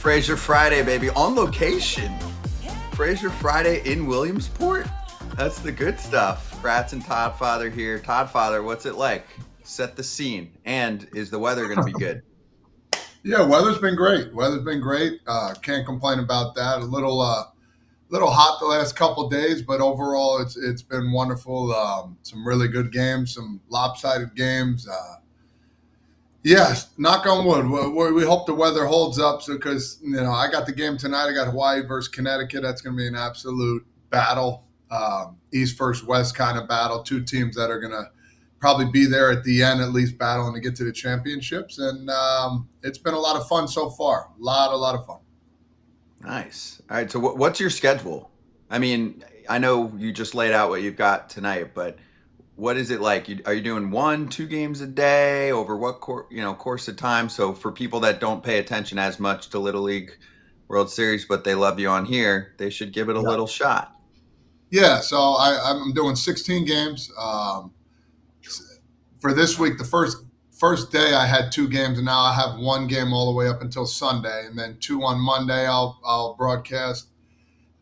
Frazier Friday, baby, on location. Frazier Friday in Williamsport. That's the good stuff. Kratz and Todd Father here. Todd Father, what's it like? Set the scene. And is the weather going to be good? Yeah, weather's been great. Can't complain about that. A little hot the last couple of days, but overall it's been wonderful. Some really good games, some lopsided games. Yes, knock on wood. We hope the weather holds up, because I got the game tonight. I got Hawaii versus Connecticut. That's going to be an absolute battle, East versus West kind of battle. Two teams that are going to probably be there at the end, at least battling to get to the championships. And it's been a lot of fun so far. A lot of fun. Nice. All right. So what's your schedule? I mean, I know you just laid out what you've got tonight, but what is it like? Are you doing 1-2 games a day over what course of time? So for people that don't pay attention as much to Little League World Series, but they love you on here, they should give it a little shot. Yeah. So I'm doing 16 games. For this week, the first day I had 2 games, and now I have 1 game all the way up until Sunday, and then 2 on Monday I'll broadcast,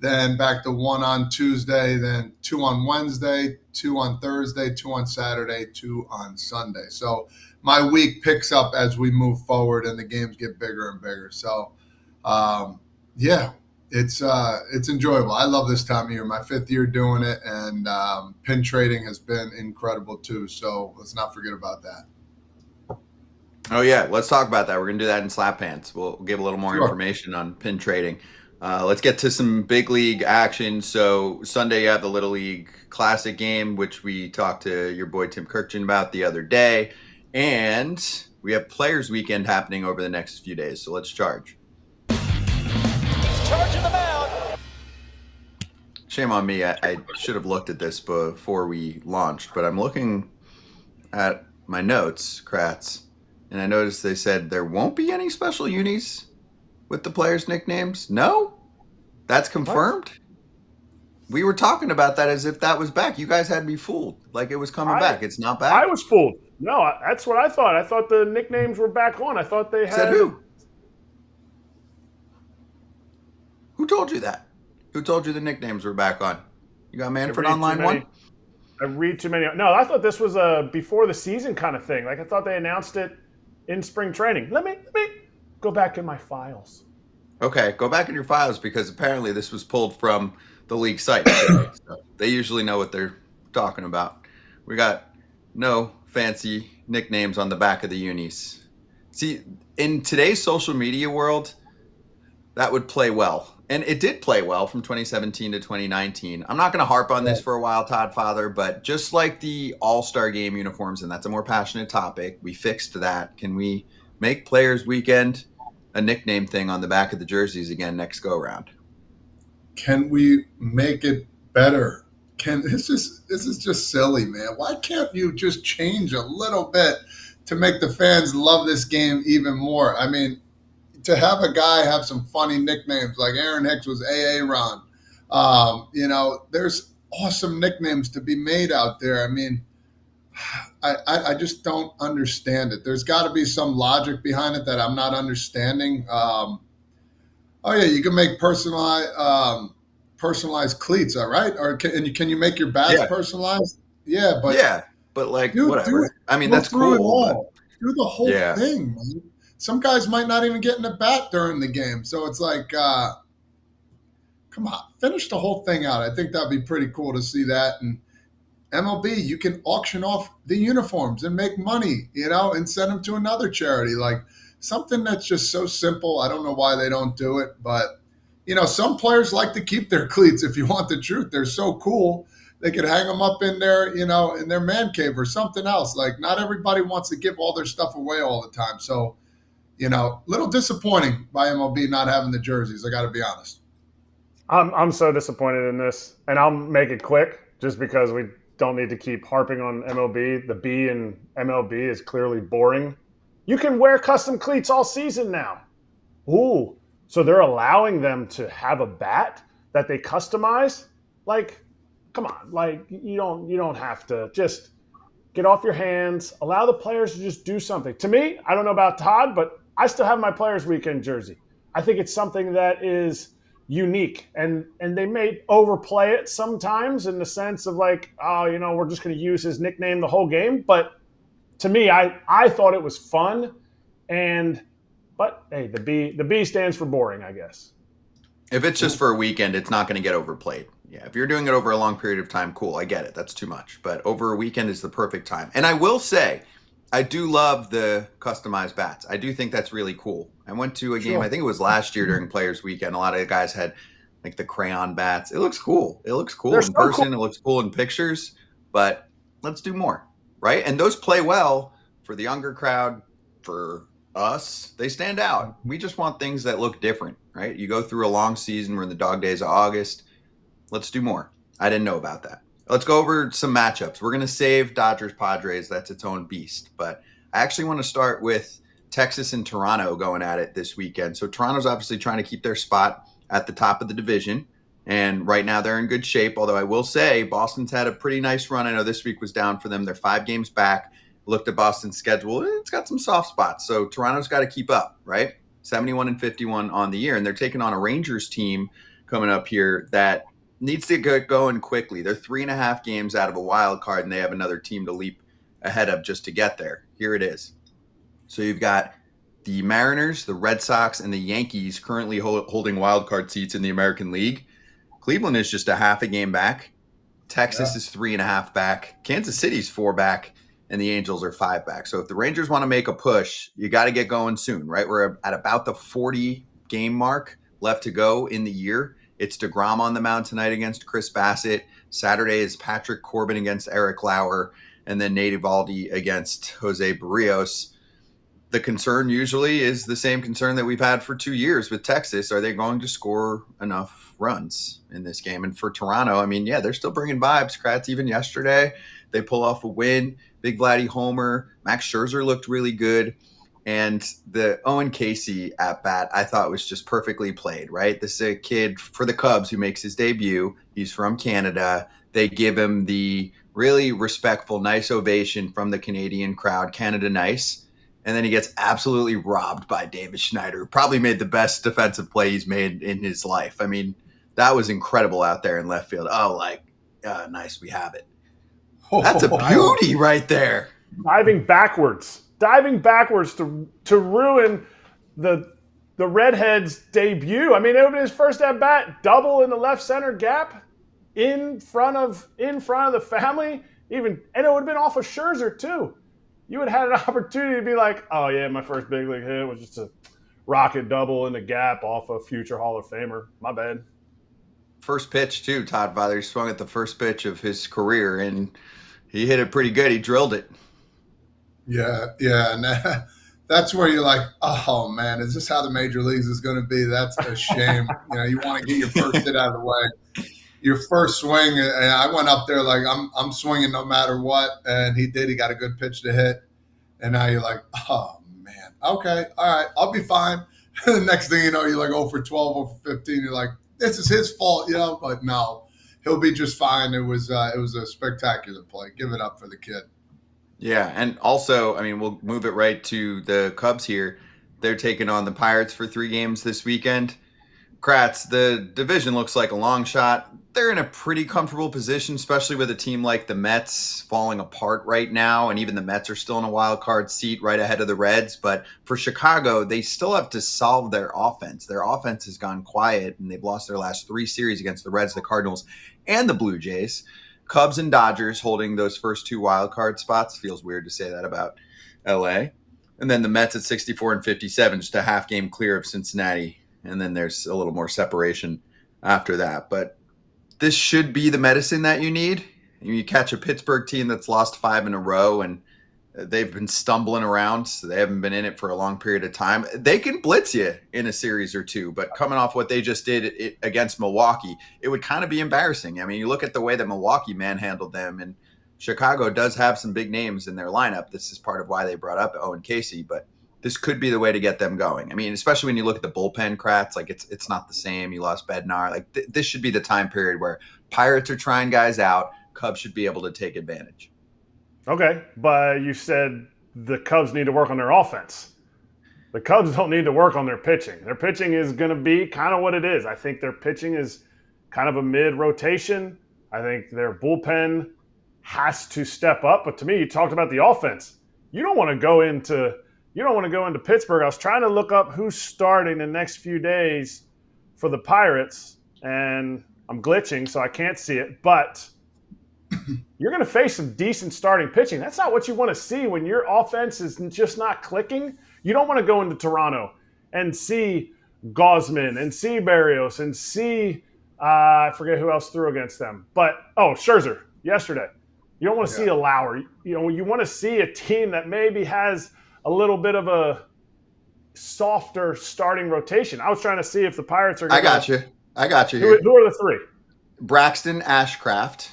then back to 1 on Tuesday, then 2 on Wednesday, 2 on Thursday, 2 on Saturday, 2 on Sunday. So my week picks up as we move forward and the games get bigger and bigger. So it's enjoyable. I love this time of year. My 5th year doing it, and pin trading has been incredible too. So let's not forget about that. Oh yeah, let's talk about that. We're gonna do that in Slap Pants. We'll give a little more information on pin trading. Let's get to some big league action. So Sunday you have the Little League Classic game, which we talked to your boy Tim Kirkjian about the other day, and we have Players Weekend happening over the next few days. So let's charge. Charging the mound. Shame on me. I should have looked at this before we launched, but I'm looking at my notes, Kratz, and I noticed they said there won't be any special unis with the players' nicknames. No? That's confirmed? What? We were talking about that as if that was back. You guys had me fooled. Like it was coming back. It's not back. I was fooled. No, that's what I thought. I thought the nicknames were back on. I thought they had. Said who? Who told you that? Who told you the nicknames were back on? You got Manfred on line 1? I read too many. No, I thought this was a before the season kind of thing. Like I thought they announced it in spring training. Let me go back in my files. Okay, go back in your files, because apparently this was pulled from the league site. So they usually know what they're talking about. We got no fancy nicknames on the back of the unis. See, in today's social media world, that would play well. And it did play well from 2017 to 2019. I'm not going to harp on this for a while, Todd Father, but just like the All-Star Game uniforms, and that's a more passionate topic, we fixed that. Can we make Players Weekend a nickname thing on the back of the jerseys again next go-around? Can we make it better? This is just silly, man. Why can't you just change a little bit to make the fans love this game even more? I mean, to have a guy have some funny nicknames, like Aaron Hicks was A.A. Ron. There's awesome nicknames to be made out there. I mean, I just don't understand it. There's got to be some logic behind it that I'm not understanding. You can make personalized cleats, all right? Or can you make your bats personalized? Yeah, but like whatever. I mean, that's cool. Do the whole thing, man. Some guys might not even get in a bat during the game. So it's like, come on, finish the whole thing out. I think that'd be pretty cool to see that. And MLB, you can auction off the uniforms and make money, and send them to another charity. Like something that's just so simple. I don't know why they don't do it. But, some players like to keep their cleats. If you want the truth, they're so cool. They could hang them up in their, in their man cave or something else. Like not everybody wants to give all their stuff away all the time. So, little disappointing by MLB not having the jerseys. I got to be honest. I'm so disappointed in this, and I'll make it quick just because we don't need to keep harping on MLB. The B in MLB is clearly boring. You can wear custom cleats all season now. Ooh, so they're allowing them to have a bat that they customize? Like, come on, like you don't have to. Just get off your hands. Allow the players to just do something. To me, I don't know about Todd, but I still have my Players Weekend jersey. I think it's something that is unique, and they may overplay it sometimes in the sense of like, oh, we're just going to use his nickname the whole game. But to me, I thought it was fun, but hey, the B stands for boring, I guess. If it's just for a weekend, it's not going to get overplayed. Yeah, if you're doing it over a long period of time, cool, I get it. That's too much. But over a weekend is the perfect time. And I will say, I do love the customized bats. I do think that's really cool. I went to a game, I think it was last year during Players Weekend. A lot of the guys had like the crayon bats. It looks cool. It looks cool in person. Cool. It looks cool in pictures. But let's do more, right? And those play well for the younger crowd, for us. They stand out. We just want things that look different, right? You go through a long season. We're in the dog days of August. Let's do more. I didn't know about that. Let's go over some matchups. We're going to save Dodgers-Padres. That's its own beast. But I actually want to start with Texas and Toronto going at it this weekend. So Toronto's obviously trying to keep their spot at the top of the division. And right now they're in good shape. Although I will say Boston's had a pretty nice run. I know this week was down for them. They're 5 games back. Looked at Boston's schedule. It's got some soft spots. So Toronto's got to keep up, right? 71-51 on the year. And they're taking on a Rangers team coming up here that needs to get going quickly. They're 3.5 games out of a wild card, and they have another team to leap ahead of just to get there. Here it is. So you've got the Mariners, the Red Sox, and the Yankees currently holding wild card seats in the American League. Cleveland is just a half a game back. Texas is 3.5 back. Kansas City's 4 back, and the Angels are 5 back. So if the Rangers want to make a push, you got to get going soon, right? We're at about the 40-game mark left to go in the year. It's DeGrom on the mound tonight against Chris Bassett. Saturday is Patrick Corbin against Eric Lauer, and then Nate Eovaldi against Jose Barrios. The concern usually is the same concern that we've had for 2 years with Texas. Are they going to score enough runs in this game? And for Toronto, I mean, yeah, they're still bringing vibes. Kratz, even yesterday, they pull off a win. Big Vladdy homer. Max Scherzer looked really good. And the Owen Casey at bat, I thought was just perfectly played, right? This is a kid for the Cubs who makes his debut. He's from Canada. They give him the really respectful, nice ovation from the Canadian crowd, Canada nice. And then he gets absolutely robbed by David Schneider, who probably made the best defensive play he's made in his life. I mean, that was incredible out there in left field. Oh, nice, we have it. That's a beauty right there. Diving backwards to ruin the redhead's debut. I mean, it would be his first at bat, double in the left center gap, in front of the family, and it would have been off of Scherzer too. You would have had an opportunity to be like, oh yeah, my first big league hit was just a rocket double in the gap off a future Hall of Famer. My bad. First pitch too, Todd Father. He swung at the first pitch of his career, and he hit it pretty good. He drilled it. Yeah, and that's where you're like, oh man, is this how the major leagues is going to be? That's a shame. You want to get your first hit out of the way, your first swing. And I went up there like I'm swinging no matter what, and he did. He got a good pitch to hit, and now you're like, oh man, okay, all right, I'll be fine. The next thing you know, you're like 0 for 12, 0 for 15. You're like, this is his fault, but no, he'll be just fine. It was a spectacular play. Give it up for the kid. Yeah, and also, I mean, we'll move it right to the Cubs here. They're taking on the Pirates for 3 games this weekend. Kratz, the division looks like a long shot. They're in a pretty comfortable position, especially with a team like the Mets falling apart right now, and even the Mets are still in a wild card seat right ahead of the Reds. But for Chicago, they still have to solve their offense. Their offense has gone quiet, and they've lost their last 3 series against the Reds, the Cardinals, and the Blue Jays. Cubs and Dodgers holding those first 2 wild card spots. Feels weird to say that about LA. And then the Mets at 64-57, just a half game clear of Cincinnati. And then there's a little more separation after that. But this should be the medicine that you need. You catch a Pittsburgh team that's lost 5 in a row, and they've been stumbling around, so they haven't been in it for a long period of time. They can blitz you in a series or 2, but coming off what they just did against Milwaukee, it would kind of be embarrassing. I mean, you look at the way that Milwaukee manhandled them, and Chicago does have some big names in their lineup. This is part of why they brought up Owen Casey, but this could be the way to get them going. I mean, especially when you look at the bullpen, Kratz, like it's not the same. You lost Bednar. Like this should be the time period where Pirates are trying guys out. Cubs should be able to take advantage. Okay, but you said the Cubs need to work on their offense. The Cubs don't need to work on their pitching. Their pitching is going to be kind of what it is. I think their pitching is kind of a mid-rotation. I think their bullpen has to step up. But to me, you talked about the offense. You don't want to go into Pittsburgh. I was trying to look up who's starting the next few days for the Pirates, and I'm glitching, so I can't see it. But you're going to face some decent starting pitching. That's not what you want to see when your offense is just not clicking. You don't want to go into Toronto and see Gausman and see Barrios and see I forget who else threw against them. But, Scherzer yesterday. You don't want to see a Lowry. You want to see a team that maybe has a little bit of a softer starting rotation. I was trying to see if the Pirates are going to – I got you here. Who are the three? Braxton Ashcraft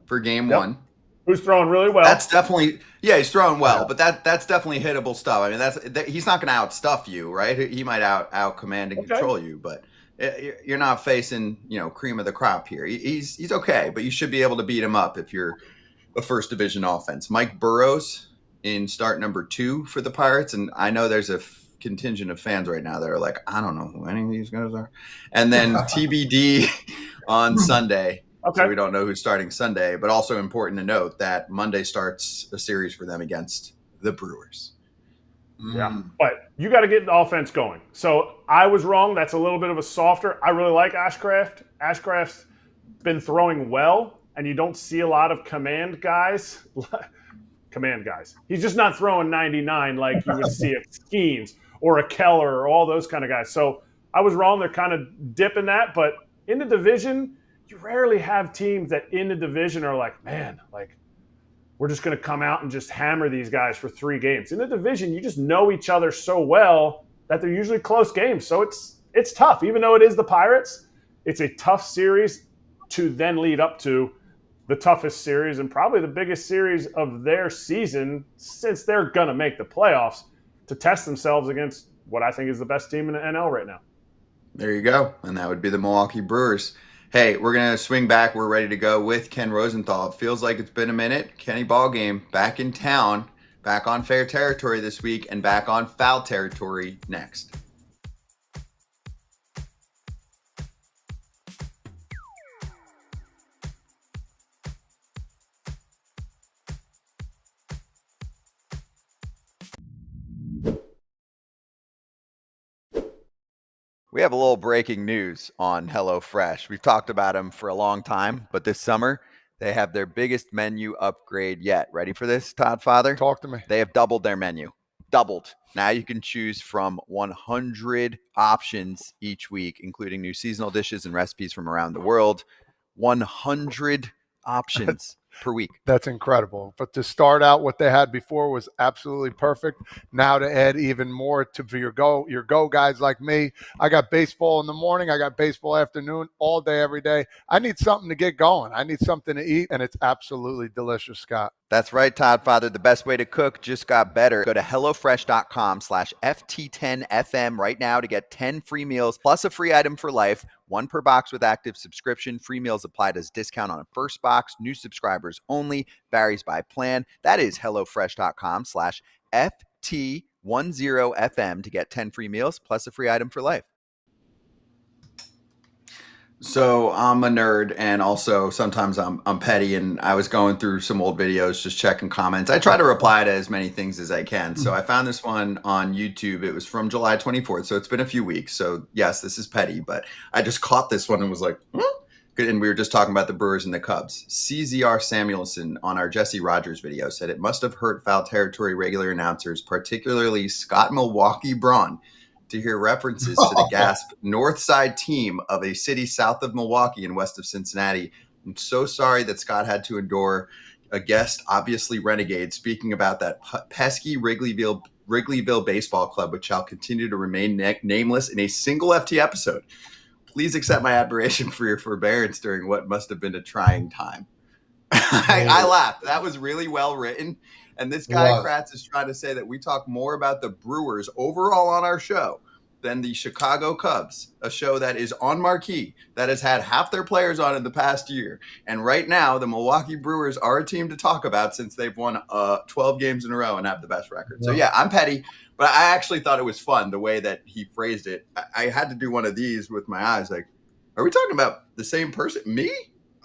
for game one. Who's throwing really well. That's definitely – he's throwing well, but that's definitely hittable stuff. I mean, he's not going to outstuff you, right? He might out-command and control you, but you're not facing, cream of the crop here. He's okay, but you should be able to beat him up if you're a first division offense. Mike Burrows in start number 2 for the Pirates, and I know there's a contingent of fans right now that are like, I don't know who any of these guys are. And then TBD on Sunday. Okay. So we don't know who's starting Sunday, but also important to note that Monday starts a series for them against the Brewers. Yeah, but you got to get the offense going. So I was wrong. That's a little bit of a softer. I really like Ashcraft. Ashcraft's been throwing well, and you don't see a lot of command guys. He's just not throwing 99 like you would see at Skeens or a Keller or all those kind of guys. So I was wrong. They're kind of dipping that. But in the division, you rarely have teams that in the division are like, man, like we're just going to come out and just hammer these guys for 3 games. In the division, you just know each other so well that they're usually close games. So it's tough. Even though it is the Pirates, it's a tough series to then lead up to the toughest series and probably the biggest series of their season since they're going to make the playoffs to test themselves against what I think is the best team in the NL right now. There you go. And that would be the Milwaukee Brewers. Hey, we're going to swing back. We're ready to go with Ken Rosenthal. It feels like it's been a minute. Kenny Ballgame back in town, back on fair territory this week, and back on foul territory next. We have a little breaking news on HelloFresh. We've talked about them for a long time, but this summer they have their biggest menu upgrade yet. Ready for this, Todd Father? Talk to me. They have doubled their menu. Doubled. Now you can choose from 100 options each week, including new seasonal dishes and recipes from around the world. 100 options per week. That's incredible. But to start out, what they had before was absolutely perfect. Now to add even more for your go guys like me. I got baseball in the morning. I got baseball afternoon, all day, every day. I need something to get going. I need something to eat, and it's absolutely delicious, Scott. That's right, Todd Father. The best way to cook just got better. Go to HelloFresh.com/FT10FM right now to get 10 free meals plus a free item for life. 1 per box with active subscription. Free meals applied as discount on a first box. New subscribers only. Varies by plan. That is HelloFresh.com/FT10FM to get 10 free meals plus a free item for life. So I'm a nerd, and also sometimes I'm petty, and I was going through some old videos, just checking comments. I try to reply to as many things as I can. So I found this one on YouTube. It was from July 24th, so it's been a few weeks. So yes, this is petty, but I just caught this one and was like, and we were just talking about the Brewers and the Cubs. CZR Samuelson on our Jesse Rogers video said it must have hurt foul territory regular announcers, particularly Scott Milwaukee Braun, to hear references to the gasp North Side team of a city south of Milwaukee and west of Cincinnati. I'm so sorry that Scott had to endure a guest, obviously renegade, speaking about that pesky Wrigleyville Baseball Club, which shall continue to remain nameless in a single FT episode. Please accept my admiration for your forbearance during what must have been a trying time. I laughed. That was really well written. And this guy, Kratz, is trying to say that we talk more about the Brewers overall on our show than the Chicago Cubs, a show that is on marquee, that has had half their players on in the past year. And right now, the Milwaukee Brewers are a team to talk about since they've won 12 games in a row and have the best record. So, yeah, I'm petty, but I actually thought it was fun the way that he phrased it. I had to do one of these with my eyes like, are we talking about the same person? Me?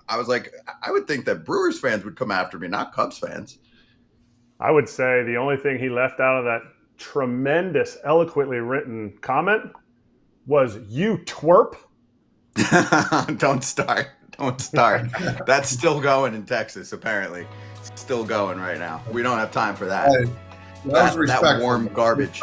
I was like, I would think that Brewers fans would come after me, not Cubs fans. I would say the only thing he left out of that tremendous, eloquently written comment was "you twerp." Don't start. That's still going in Texas, apparently. It's still going right now. We don't have time for that. Hey, that warm garbage.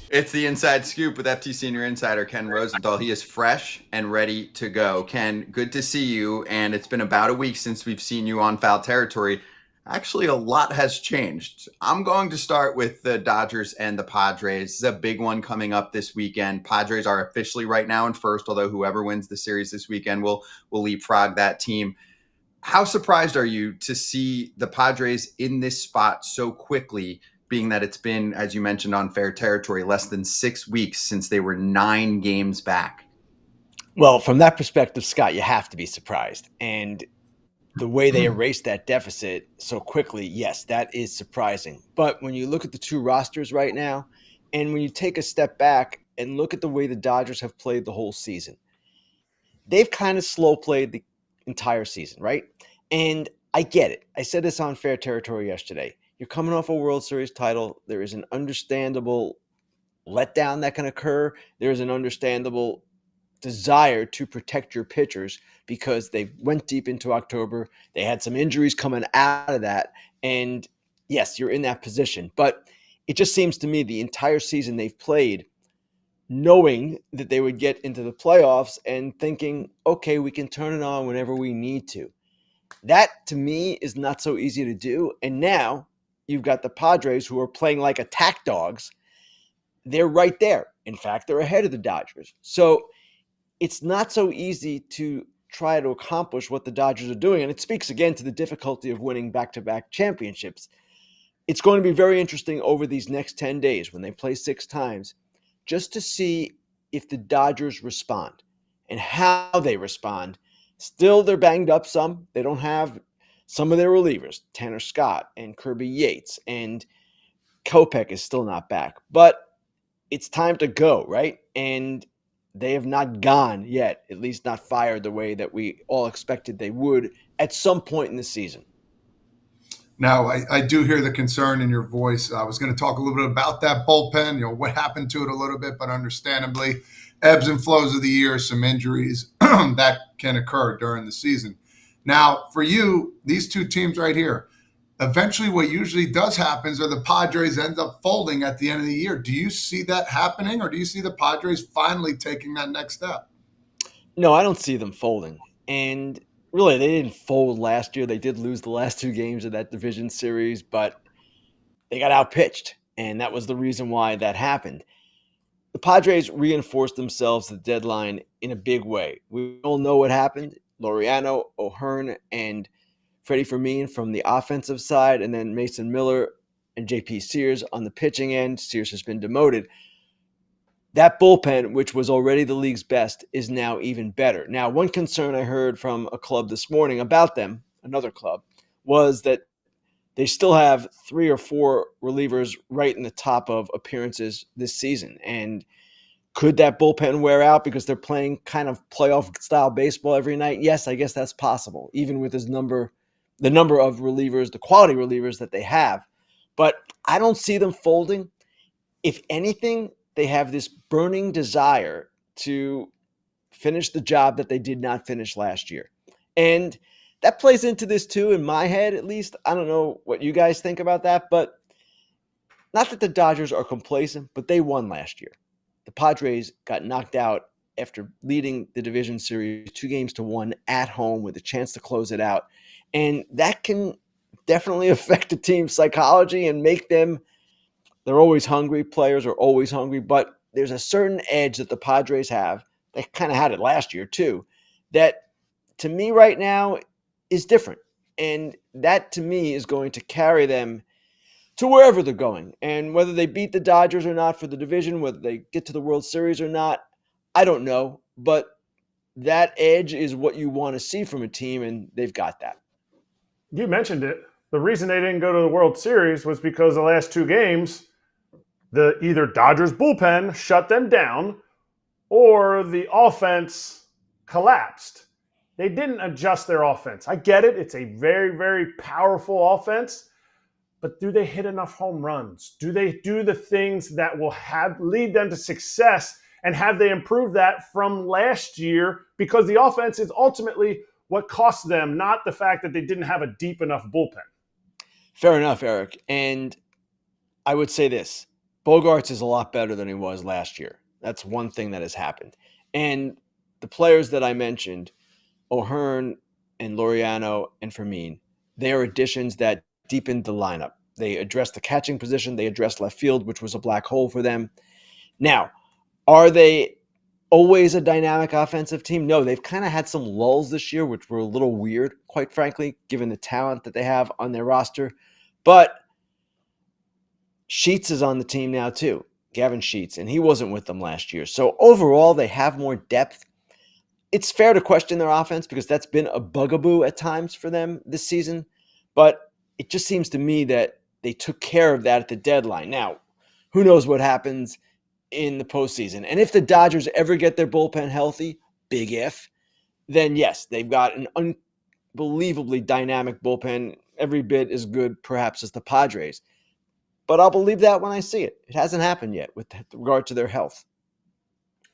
It's the Inside Scoop with FT Senior Insider Ken Rosenthal. He is fresh and ready to go. Ken, good to see you. And it's been about a week since we've seen you on Foul Territory. Actually, a lot has changed. I'm going to start with the Dodgers and the Padres. This is a big one coming up this weekend. Padres are officially right now in first, although whoever wins the series this weekend will leapfrog that team. How surprised are you to see the Padres in this spot so quickly, being that it's been, as you mentioned on Fair Territory, less than 6 weeks since they were 9 games back? Well, from that perspective, Scott, you have to be surprised. And the way they erased that deficit so quickly, yes, that is surprising. But when you look at the two rosters right now, and when you take a step back and look at the way the Dodgers have played the whole season, they've kind of slow played the entire season, right? And I get it. I said this on Fair Territory yesterday. You're coming off a World Series title. There is an understandable letdown that can occur. There is an understandable desire to protect your pitchers because they went deep into October. They had some injuries coming out of that. And yes, you're in that position. But it just seems to me the entire season they've played knowing that they would get into the playoffs and thinking, okay, we can turn it on whenever we need to. That, to me, is not so easy to do. And now you've got the Padres who are playing like attack dogs. They're right there. In fact, they're ahead of the Dodgers. So it's not so easy to try to accomplish what the Dodgers are doing. And it speaks again to the difficulty of winning back-to-back championships. It's going to be very interesting over these next 10 days when they play 6 times just to see if the Dodgers respond and how they respond. Still, they're banged up some. They don't have some of their relievers, Tanner Scott and Kirby Yates, and Kopech is still not back. But it's time to go, right? And they have not gone yet, at least not fired the way that we all expected they would at some point in the season. Now, I do hear the concern in your voice. I was going to talk a little bit about that bullpen, what happened to it a little bit, but understandably, ebbs and flows of the year, some injuries that can occur during the season. Now, for you, these two teams right here, eventually what usually does happen is the Padres end up folding at the end of the year. Do you see that happening, or do you see the Padres finally taking that next step? No, I don't see them folding. And really, they didn't fold last year. They did lose the last 2 games of that division series, but they got outpitched, and that was the reason why that happened. The Padres reinforced themselves at the deadline in a big way. We all know what happened. Laureano, O'Hearn, and Freddie Fermin from the offensive side, and then Mason Miller and J.P. Sears on the pitching end. Sears has been demoted. That bullpen, which was already the league's best, is now even better. Now, one concern I heard from a club this morning about them, another club, was that they still have 3 or 4 relievers right in the top of appearances this season. And could that bullpen wear out because they're playing kind of playoff-style baseball every night? Yes, I guess that's possible, even with the number of relievers, the quality relievers that they have. But I don't see them folding. If anything, they have this burning desire to finish the job that they did not finish last year. And that plays into this too, in my head at least. I don't know what you guys think about that, but not that the Dodgers are complacent, but they won last year. The Padres got knocked out after leading the division series 2-1 at home with a chance to close it out. And that can definitely affect the team's psychology and make them, they're always hungry. Players are always hungry, but there's a certain edge that the Padres have. They kind of had it last year too. That to me right now is different. And that to me is going to carry them to wherever they're going. And whether they beat the Dodgers or not for the division, whether they get to the World Series or not, I don't know. But that edge is what you want to see from a team, and they've got that. You mentioned it. The reason they didn't go to the World Series was because the last two games, the either Dodgers bullpen shut them down or the offense collapsed. They didn't adjust their offense. I get it. It's a very, very powerful offense. But do they hit enough home runs? Do they do the things that will lead them to success? And have they improved that from last year? Because the offense is ultimately what cost them, not the fact that they didn't have a deep enough bullpen. Fair enough, Erik. And I would say this. Bogarts is a lot better than he was last year. That's one thing that has happened. And the players that I mentioned, O'Hearn and Laureano and Fermin, they are additions that deepened the lineup. They addressed the catching position. They addressed left field, which was a black hole for them. Now, are they always a dynamic offensive team? No, they've kind of had some lulls this year, which were a little weird, quite frankly, given the talent that they have on their roster. But Sheets is on the team now too, Gavin Sheets, and he wasn't with them last year. So overall, they have more depth. It's fair to question their offense because that's been a bugaboo at times for them this season. But it just seems to me that they took care of that at the deadline. Now, who knows what happens in the postseason. And if the Dodgers ever get their bullpen healthy, big if, then yes, they've got an unbelievably dynamic bullpen, every bit as good perhaps as the Padres. But I'll believe that when I see it. It hasn't happened yet with regard to their health.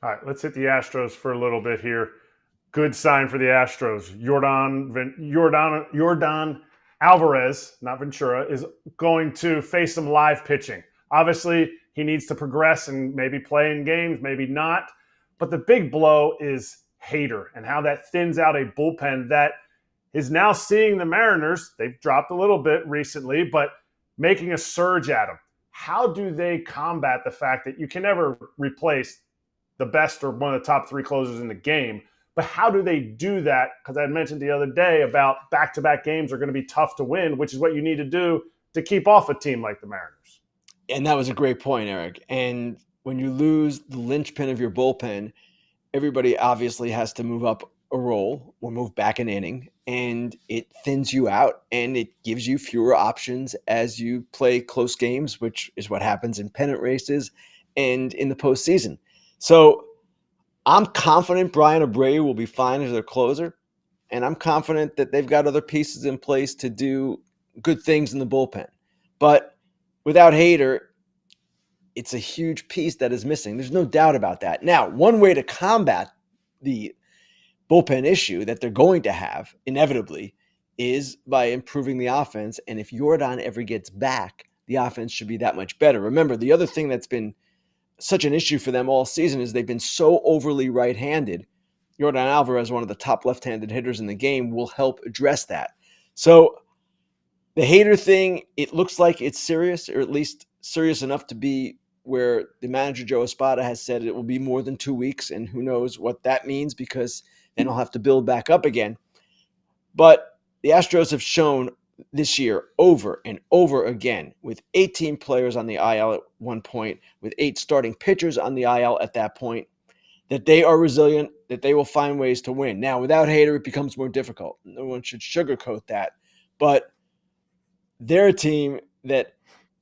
All right, let's hit the Astros for a little bit here. Good sign for the Astros. Yordan Alvarez, not Ventura, is going to face some live pitching. Obviously, he needs to progress and maybe play in games, maybe not. But the big blow is Hader and how that thins out a bullpen that is now seeing the Mariners. They've dropped a little bit recently, but making a surge at them. How do they combat the fact that you can never replace the best or one of the top three closers in the game? But how do they do that? Because I had mentioned the other day about back-to-back games are going to be tough to win, which is what you need to do to keep off a team like the Mariners. And that was a great point, Erik. And when you lose the linchpin of your bullpen, everybody obviously has to move up a role or move back an inning, and it thins you out and it gives you fewer options as you play close games, which is what happens in pennant races and in the postseason. So I'm confident Brian Abreu will be fine as their closer, and I'm confident that they've got other pieces in place to do good things in the bullpen. But without Hader, it's a huge piece that is missing. There's no doubt about that. Now, one way to combat the bullpen issue that they're going to have inevitably is by improving the offense. And if Yordan ever gets back, the offense should be that much better. Remember, the other thing that's been such an issue for them all season is they've been so overly right-handed. Yordan Alvarez, one of the top left-handed hitters in the game, will help address that. So the Hader thing, it looks like it's serious, or at least serious enough to be where the manager, Joe Espada, has said it will be more than 2 weeks, and who knows what that means because then he'll have to build back up again. But the Astros have shown this year over and over again with 18 players on the IL at one point, with 8 starting pitchers on the IL at that point, that they are resilient, that they will find ways to win. Now, without Hader, it becomes more difficult. No one should sugarcoat that. But they're a team that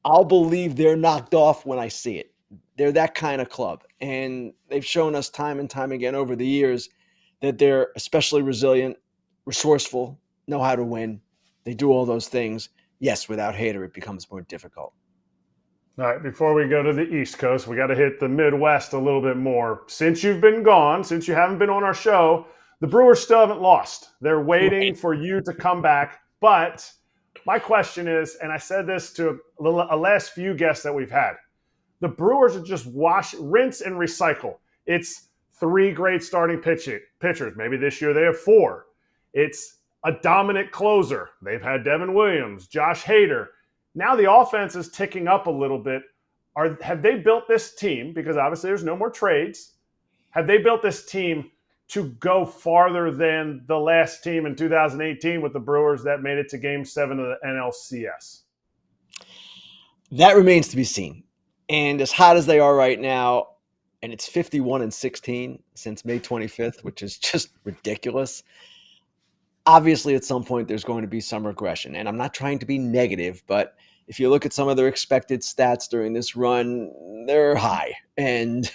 I'll believe they're knocked off when I see it. They're that kind of club. And they've shown us time and time again over the years that they're especially resilient, resourceful, know how to win. They do all those things. Yes, without Hader, it becomes more difficult. All right, before we go to the East Coast, we got to hit the Midwest a little bit more. Since you've been gone, since you haven't been on our show, the Brewers still haven't lost. They're waiting for you to come back. But my question is, and I said this to a last few guests that we've had, the Brewers are just rinse and recycle. It's 3 great starting pitchers. Maybe this year they have 4. It's a dominant closer. They've had Devin Williams, Josh Hader. Now the offense is ticking up a little bit. have they built this team, because obviously there's no more trades, have they built this team to go farther than the last team in 2018 with the Brewers that made it to Game 7 of the NLCS? That remains to be seen. And as hot as they are right now, and it's 51-16 since May 25th, which is just ridiculous. Obviously, at some point, there's going to be some regression. And I'm not trying to be negative, but if you look at some of their expected stats during this run, they're high. And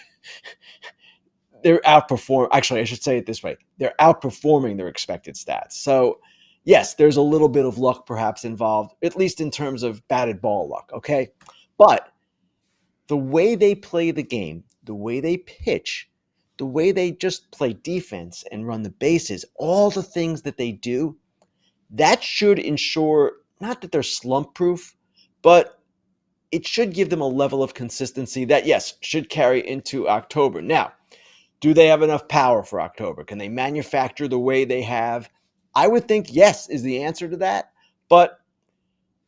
they're outperforming. Actually, I should say it this way. They're outperforming their expected stats. So, yes, there's a little bit of luck perhaps involved, at least in terms of batted ball luck, okay? But the way they play the game, the way they pitch, the way they just play defense and run the bases, all the things that they do, that should ensure not that they're slump proof, but it should give them a level of consistency that, yes, should carry into October. Now, do they have enough power for October? Can they manufacture the way they have? I would think yes is the answer to that, but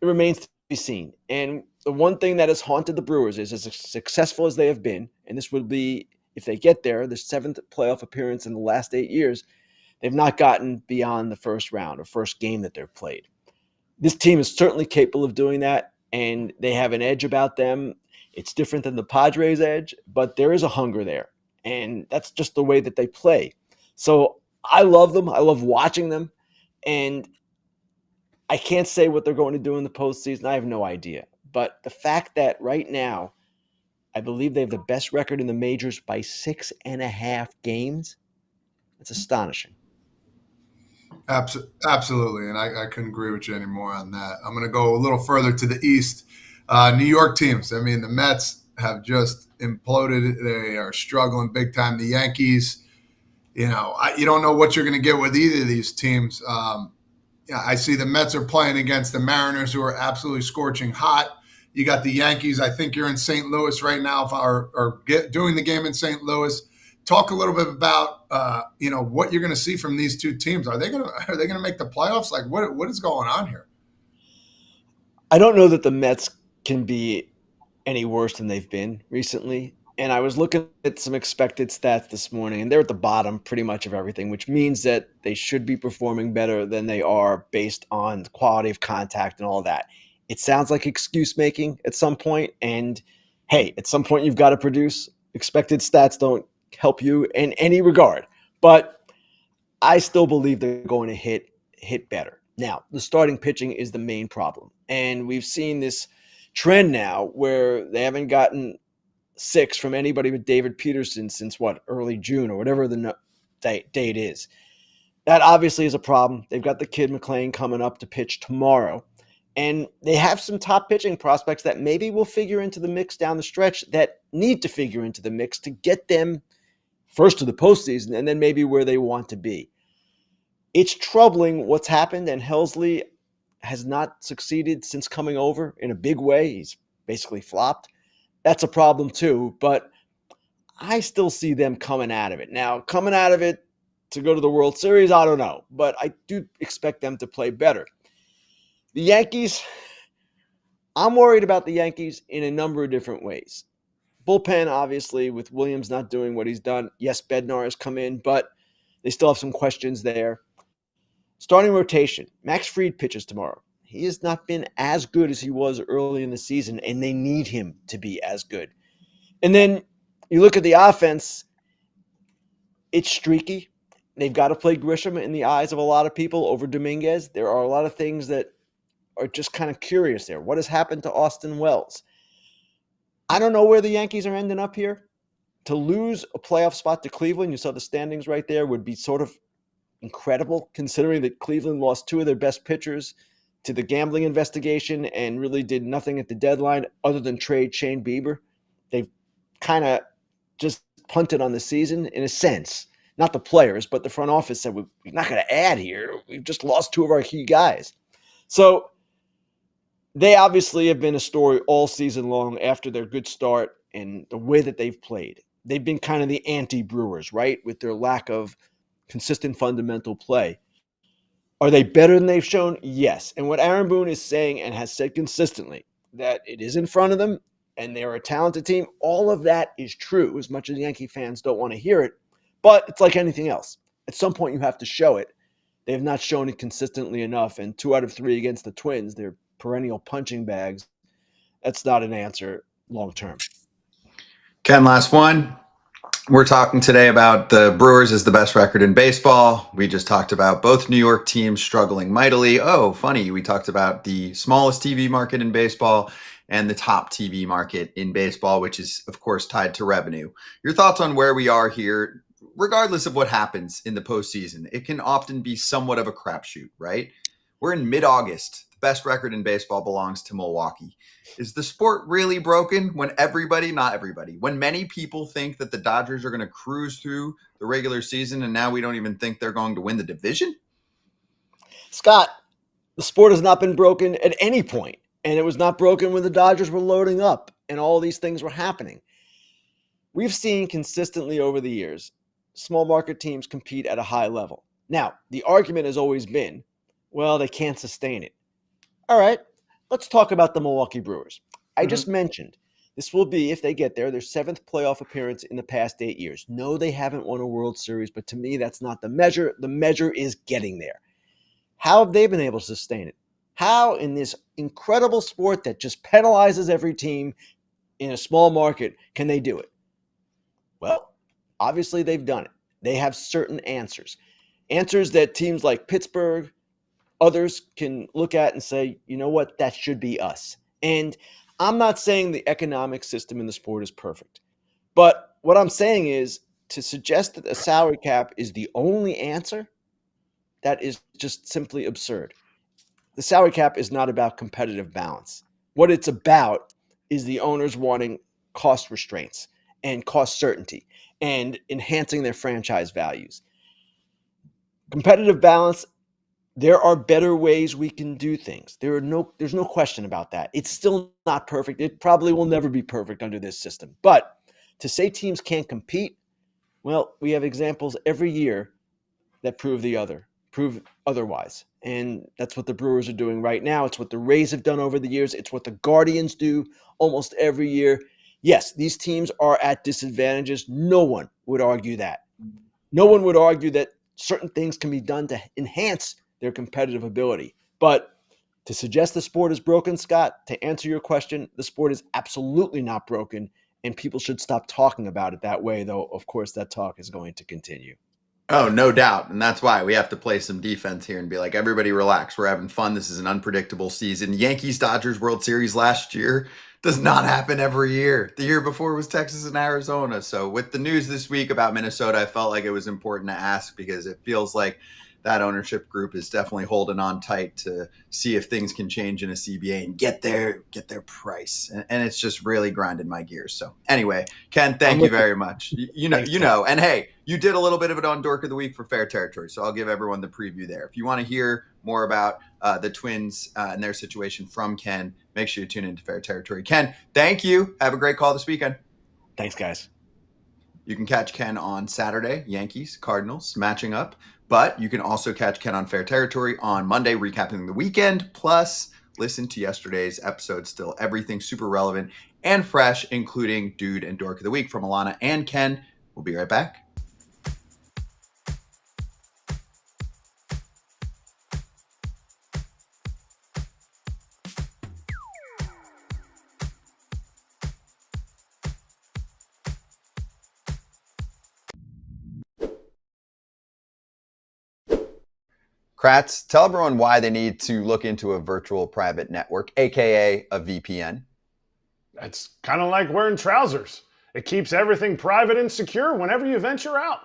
it remains to be seen. And the one thing that has haunted the Brewers is, as successful as they have been, and this would be, if they get there, the 7th playoff appearance in the last 8 years, they've not gotten beyond the first round or first game that they've played. This team is certainly capable of doing that, and they have an edge about them. It's different than the Padres' edge, but there is a hunger there, and that's just the way that they play. So I love them. I love watching them, and I can't say what they're going to do in the postseason. I have no idea. But the fact that right now, I believe they have the best record in the majors by 6.5 games, it's astonishing. Absolutely, and I couldn't agree with you anymore on that. I'm going to go a little further to the East. New York teams. I mean, the Mets have just imploded. They are struggling big time. The Yankees, you don't know what you're going to get with either of these teams. I see the Mets are playing against the Mariners, who are absolutely scorching hot. You got the Yankees. I think you're in St. Louis right now, or doing the game in St. Louis. Talk a little bit about what you're going to see from these two teams. Are they going to make the playoffs? Like what is going on here? I don't know that the Mets can be any worse than they've been recently. And I was looking at some expected stats this morning, and they're at the bottom pretty much of everything, which means that they should be performing better than they are based on the quality of contact and all that. It sounds like excuse making at some point. And hey, at some point you've got to produce. Expected stats don't help you in any regard. But I still believe they're going to hit better. Now, the starting pitching is the main problem. And we've seen this trend now where they haven't gotten 6 from anybody but David Peterson since early June or whatever the date is. That obviously is a problem. They've got the kid McClain coming up to pitch tomorrow. And they have some top pitching prospects that maybe will figure into the mix down the stretch, that need to figure into the mix to get them first to the postseason and then maybe where they want to be. It's troubling what's happened, and Helsley has not succeeded since coming over in a big way. He's basically flopped. That's a problem too, but I still see them coming out of it. Now, coming out of it to go to the World Series, I don't know, but I do expect them to play better. The Yankees, I'm worried about the Yankees in a number of different ways. Bullpen, obviously, with Williams not doing what he's done. Yes, Bednar has come in, but they still have some questions there. Starting rotation, Max Fried pitches tomorrow. He has not been as good as he was early in the season, and they need him to be as good. And then you look at the offense, it's streaky. They've got to play Grisham in the eyes of a lot of people over Dominguez. There are a lot of things that are just kind of curious there. What has happened to Austin Wells? I don't know where the Yankees are ending up here. To lose a playoff spot to Cleveland, you saw the standings right there, would be sort of incredible, considering that Cleveland lost 2 of their best pitchers to the gambling investigation and really did nothing at the deadline other than trade Shane Bieber. They've kind of just punted on the season in a sense. Not the players, but the front office said, we're not going to add here. We've just lost 2 of our key guys. So they obviously have been a story all season long after their good start and the way that they've played. They've been kind of the anti-Brewers, right, with their lack of consistent fundamental play. Are they better than they've shown? Yes. And what Aaron Boone is saying and has said consistently, that it is in front of them and they're a talented team. All of that is true, as much as Yankee fans don't want to hear it. But it's like anything else. At some point, you have to show it. They have not shown it consistently enough, and 2 out of 3 against the Twins, they're perennial punching bags. That's not an answer long term. Ken, last one. We're talking today about the Brewers is the best record in baseball. We just talked about both New York teams struggling mightily. Oh, funny. We talked about the smallest TV market in baseball and the top TV market in baseball, which is, of course, tied to revenue. Your thoughts on where we are here, regardless of what happens in the postseason? It can often be somewhat of a crapshoot, right? We're in mid-August. The best record in baseball belongs to Milwaukee. Is the sport really broken when when many people think that the Dodgers are going to cruise through the regular season and now we don't even think they're going to win the division? Scott, the sport has not been broken at any point, and it was not broken when the Dodgers were loading up and all these things were happening. We've seen consistently over the years, small market teams compete at a high level. Now, the argument has always been, well, they can't sustain it. All right, let's talk about the Milwaukee Brewers. I just mentioned this will be, if they get there, their 7th playoff appearance in the past 8 years. No, they haven't won a World Series, but to me, that's not the measure. The measure is getting there. How have they been able to sustain it? How, in this incredible sport that just penalizes every team in a small market, can they do it? Well, obviously they've done it. They have certain answers. Answers that teams like Pittsburgh, others can look at and say, you know what, that should be us. And I'm not saying the economic system in the sport is perfect. But what I'm saying is to suggest that a salary cap is the only answer, that is just simply absurd. The salary cap is not about competitive balance. What it's about is the owners wanting cost restraints and cost certainty and enhancing their franchise values. Competitive balance, there are better ways we can do things. There's no question about that. It's still not perfect. It probably will never be perfect under this system. But to say teams can't compete, well, we have examples every year that prove otherwise. And that's what the Brewers are doing right now. It's what the Rays have done over the years. It's what the Guardians do almost every year. Yes, these teams are at disadvantages. No one would argue that. No one would argue that certain things can be done to enhance their competitive ability. But to suggest the sport is broken, Scott, to answer your question, the sport is absolutely not broken, and people should stop talking about it that way, though, of course, that talk is going to continue. Oh, no doubt. And that's why we have to play some defense here and be like, everybody relax. We're having fun. This is an unpredictable season. Yankees-Dodgers World Series last year does not happen every year. The year before was Texas and Arizona. So with the news this week about Minnesota, I felt like it was important to ask because it feels like that ownership group is definitely holding on tight to see if things can change in a CBA and get their price. And it's just really grinding my gears. So anyway, Ken, thank you very much. You know, and hey, you did a little bit of it on Dork of the Week for Fair Territory. So I'll give everyone the preview there. If you want to hear more about the Twins and their situation from Ken, make sure you tune into Fair Territory. Ken, thank you. Have a great call this weekend. Thanks, guys. You can catch Ken on Saturday, Yankees, Cardinals, matching up. But you can also catch Ken on Fair Territory on Monday, recapping the weekend. Plus, listen to yesterday's episode. Still everything super relevant and fresh, including Dude and Dork of the Week from Alana and Ken. We'll be right back. Kratz, tell everyone why they need to look into a virtual private network, aka a VPN. It's kind of like wearing trousers. It keeps everything private and secure whenever you venture out.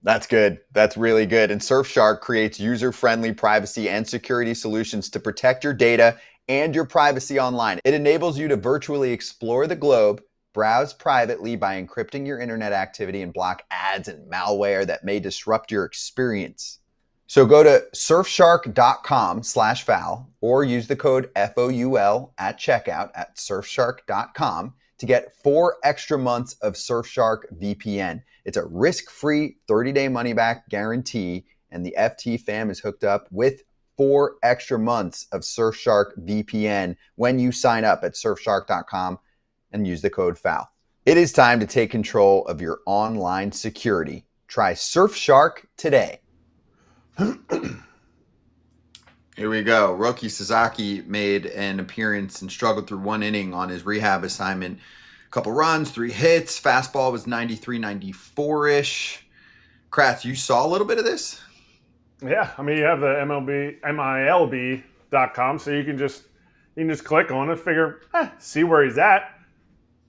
That's good. That's really good. And Surfshark creates user-friendly privacy and security solutions to protect your data and your privacy online. It enables you to virtually explore the globe, browse privately by encrypting your internet activity, and block ads and malware that may disrupt your experience. So go to surfshark.com/foul or use the code FOUL at checkout at surfshark.com to get 4 extra months of Surfshark VPN. It's a risk-free 30-day money-back guarantee, and the FT fam is hooked up with 4 extra months of Surfshark VPN when you sign up at surfshark.com and use the code FOUL. It is time to take control of your online security. Try Surfshark today. Here we go. Roki Sasaki made an appearance and struggled through one inning on his rehab assignment. A couple runs, 3 hits. Fastball was 93, 94-ish. Kratz, you saw a little bit of this? Yeah, I mean, you have the MILB.com, so you can just click on it, figure, see where he's at.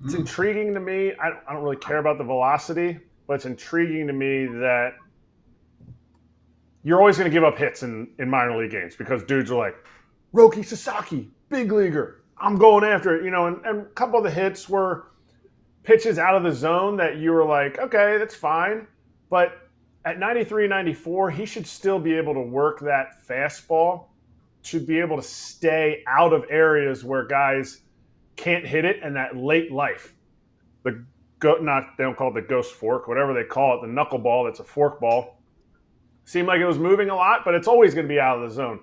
It's intriguing to me. I don't really care about the velocity, but it's intriguing to me that you're always going to give up hits in minor league games because dudes are like, Roki Sasaki, big leaguer, I'm going after it. And a couple of the hits were pitches out of the zone that you were like, okay, that's fine. But at 93, 94, he should still be able to work that fastball, should be able to stay out of areas where guys can't hit it, and that late life. They don't call it the ghost fork, whatever they call it, the knuckleball that's a fork ball. Seemed like it was moving a lot, but it's always going to be out of the zone.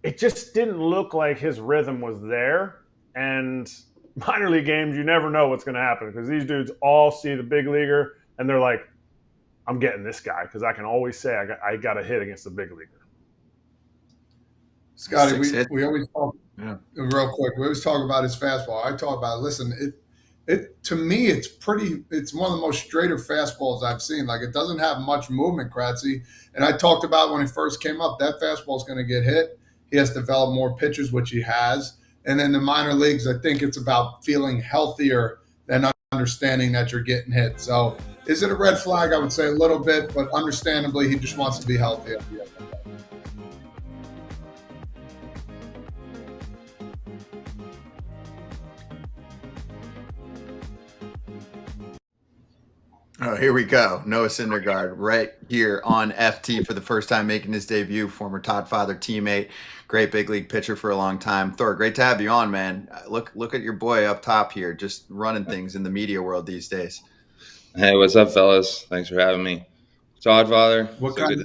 It just didn't look like his rhythm was there. And minor league games, you never know what's going to happen because these dudes all see the big leaguer and they're like, I'm getting this guy because I can always say I got a hit against the big leaguer. Scotty, we always talk real quick. We always talk about his fastball. I talk about, listen, it to me, it's one of the most straighter fastballs I've seen. Like, it doesn't have much movement, Kratzy. And I talked about when he first came up, that fastball is going to get hit. He has to develop more pitches, which he has. And in the minor leagues, I think it's about feeling healthier than understanding that you're getting hit. So is it a red flag? I would say a little bit, but understandably, he just wants to be healthy at the end of the day. Oh, here we go. Noah Syndergaard right here on FT for the first time making his debut. Former Todd Father teammate, great big league pitcher for a long time. Thor, great to have you on, man. Look at your boy up top here, just running things in the media world these days. Hey, what's up, fellas? Thanks for having me. Todd Father. What kind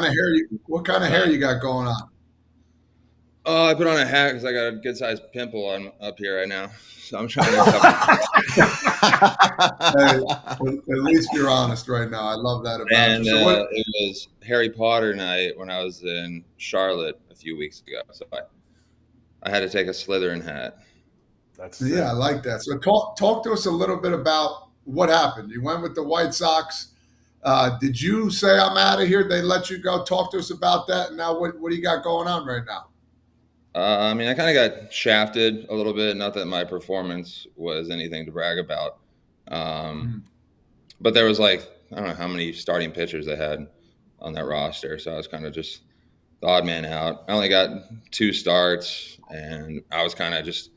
of hair you got going on? Oh, I put on a hat because I got a good sized pimple up here right now. So I'm trying to Hey, at least you're honest right now. I love that about you. So it was Harry Potter night when I was in Charlotte a few weeks ago. So I had to take a Slytherin hat. I like that. So talk to us a little bit about what happened. You went with the White Sox. Did you say, I'm out of here? They let you go? Talk to us about that. And now what do you got going on right now? I mean, I kind of got shafted a little bit. Not that my performance was anything to brag about. But there was I don't know how many starting pitchers they had on that roster. So I was kind of just the odd man out. I only got 2 starts, and I was kind of just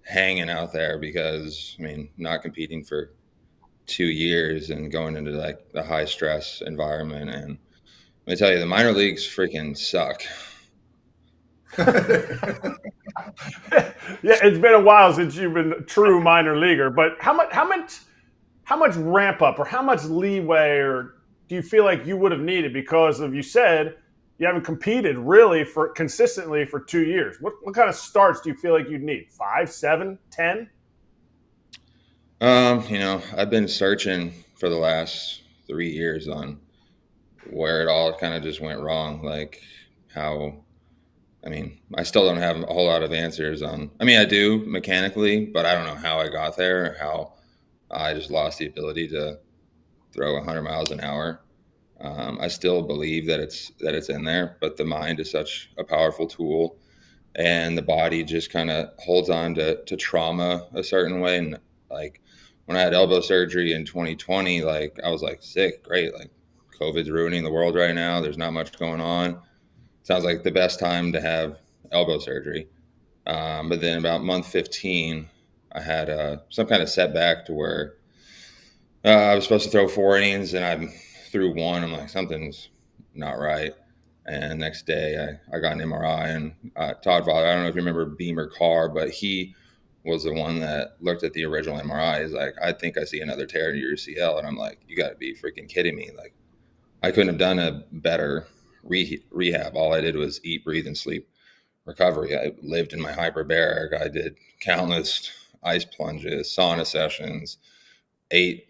hanging out there because, I mean, not competing for 2 years and going into the high stress environment. And let me tell you, the minor leagues freaking suck. Yeah, it's been a while since you've been a true minor leaguer, but how much ramp up or how much leeway or do you feel like you would have needed because of, you said you haven't competed really for consistently for 2 years. What kind of starts do you feel like you'd need? 5, 7, 10? I've been searching for the last 3 years on where it all kind of just went wrong. I still don't have a whole lot of answers on. I do mechanically, but I don't know how I got there, or how I just lost the ability to throw 100 miles an hour. I still believe that it's in there, but the mind is such a powerful tool, and the body just kind of holds on to trauma a certain way. And when I had elbow surgery in 2020, I was sick, great, COVID's ruining the world right now. There's not much going on. Sounds like the best time to have elbow surgery. But then about month 15, I had some kind of setback to where I was supposed to throw 4 innings and I threw 1. I'm like, something's not right. And next day I got an MRI, and Todd Father, I don't know if you remember Beamer Carr, but he was the one that looked at the original MRI. He's like, I think I see another tear in your UCL. And I'm like, you got to be freaking kidding me. I couldn't have done a better rehab. All I did was eat, breathe, and sleep recovery. I lived in my hyperbaric. I did countless ice plunges, sauna sessions, ate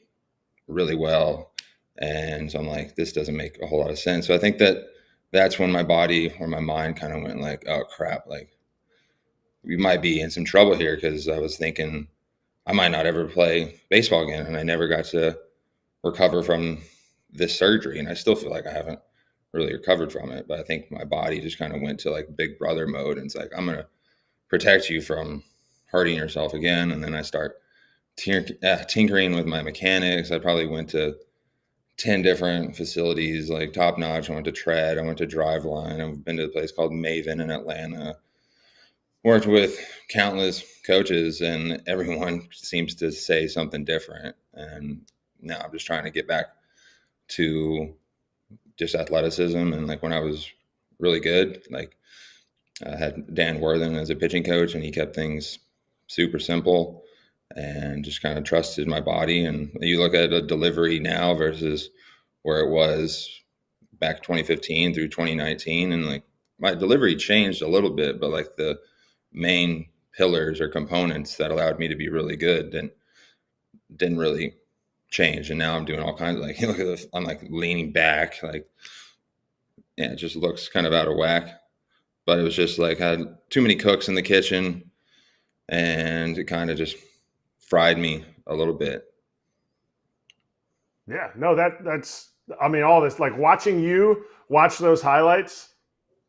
really well. And so I'm like, this doesn't make a whole lot of sense. So I think that's when my body or my mind kind of went like, oh crap, like we might be in some trouble here, because I was thinking I might not ever play baseball again. And I never got to recover from this surgery. And I still feel like I haven't really recovered from it. But I think my body just kind of went to like big brother mode. And it's like, I'm going to protect you from hurting yourself again. And then I start tinkering with my mechanics. I probably went to 10 different facilities, like top notch. I went to Tread, I went to Driveline, I've been to a place called Maven in Atlanta, worked with countless coaches, and everyone seems to say something different. And now I'm just trying to get back to just athleticism. And like when I was really good, like I had Dan Worthen as a pitching coach, and he kept things super simple and just kind of trusted my body. And you look at a delivery now versus where it was back 2015 through 2019, and like my delivery changed a little bit, but like the main pillars or components that allowed me to be really good and didn't really change. And now I'm doing all kinds of like, you look at this, I'm like leaning back, like, yeah, it just looks kind of out of whack. But it was just like I had too many cooks in the kitchen, and it kind of just fried me a little bit. Yeah, no, that's, I mean, all this, like watching you watch those highlights,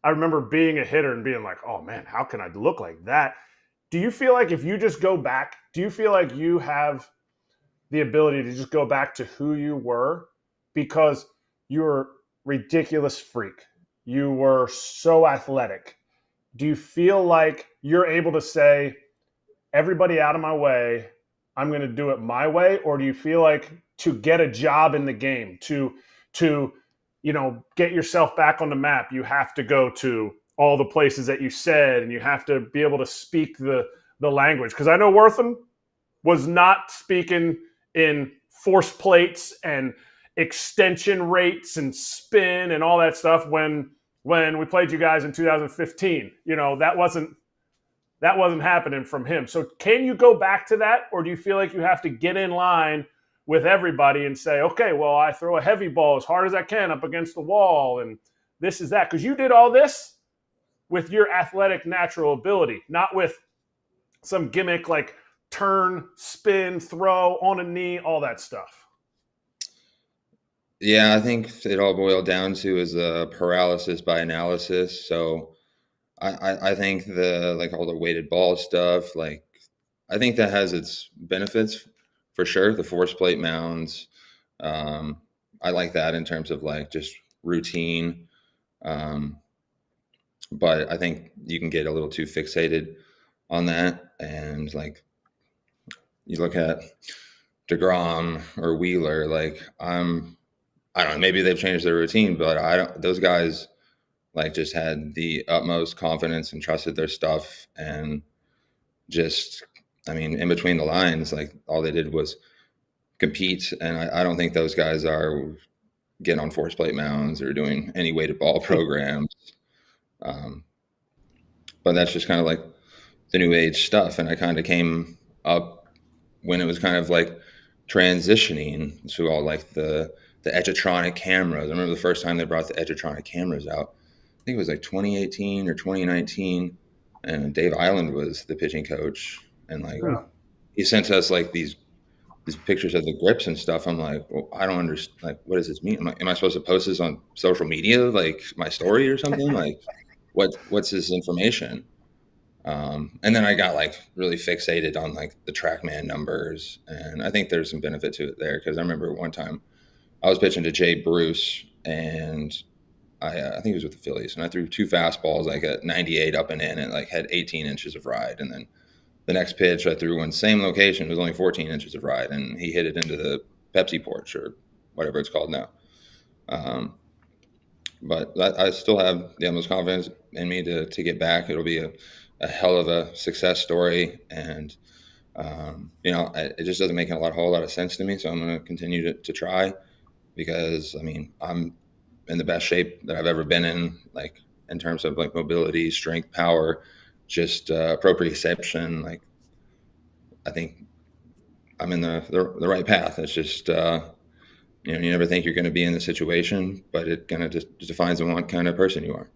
I remember being a hitter and being like, oh man, how can I look like that? Do you feel like if you just go back, do you feel like you have the ability to just go back to who you were? Because you're a ridiculous freak. You were so athletic. Do you feel like you're able to say, everybody out of my way, I'm going to do it my way? Or do you feel like to get a job in the game, to you know, get yourself back on the map, you have to go to all the places that you said, and you have to be able to speak the language? Because I know Wortham was not speaking in force plates and extension rates and spin and all that stuff when we played you guys in 2015. You know, that wasn't happening from him. So can you go back to that, or do you feel like you have to get in line with everybody and say, okay, well, I throw a heavy ball as hard as I can up against the wall, and this is that? Because you did all this with your athletic natural ability, not with some gimmick like turn, spin, throw on a knee, all that stuff. Yeah, I think it all boiled down to is a paralysis by analysis. So I think like all the weighted ball stuff, like I think that has its benefits for sure. The force plate mounds, I like that in terms of like just routine. But I think you can get a little too fixated on that. And like you look at DeGrom or Wheeler, like I don't know, maybe they've changed their routine, but those guys like just had the utmost confidence and trusted their stuff. And just, I mean, in between the lines, like all they did was compete. And I don't think those guys are getting on force plate mounds or doing any weighted ball programs. But that's just kind of like the new age stuff. And I kind of came up when it was kind of like transitioning to all like the ejetronic cameras. I remember the first time they brought the ejetronic cameras out. I think it was like 2018 or 2019, and Dave Island was the pitching coach, and like he sent us like these pictures of the grips and stuff. I'm like, well, I don't understand. Like, what does this mean? Am I supposed to post this on social media, like my story or something? Like, what's this information? And then I got like really fixated on like the TrackMan numbers, and I think there's some benefit to it there, because I remember one time I was pitching to Jay Bruce, and I think it was with the Phillies, and I threw two fastballs like at 98 up and in, and like had 18 inches of ride. And then the next pitch I threw in same location, it was only 14 inches of ride, and he hit it into the Pepsi porch or whatever it's called now. But I still have the utmost confidence in me to get back. It'll be a hell of a success story, and you know, it just doesn't make a whole lot of sense to me. So I'm going to continue to try, because I mean, I'm in the best shape that I've ever been in, like in terms of like mobility, strength, power, just proprioception. Like I think I'm in the right path. It's just, you never think you're going to be in the situation, but it kind of just defines on what kind of person you are.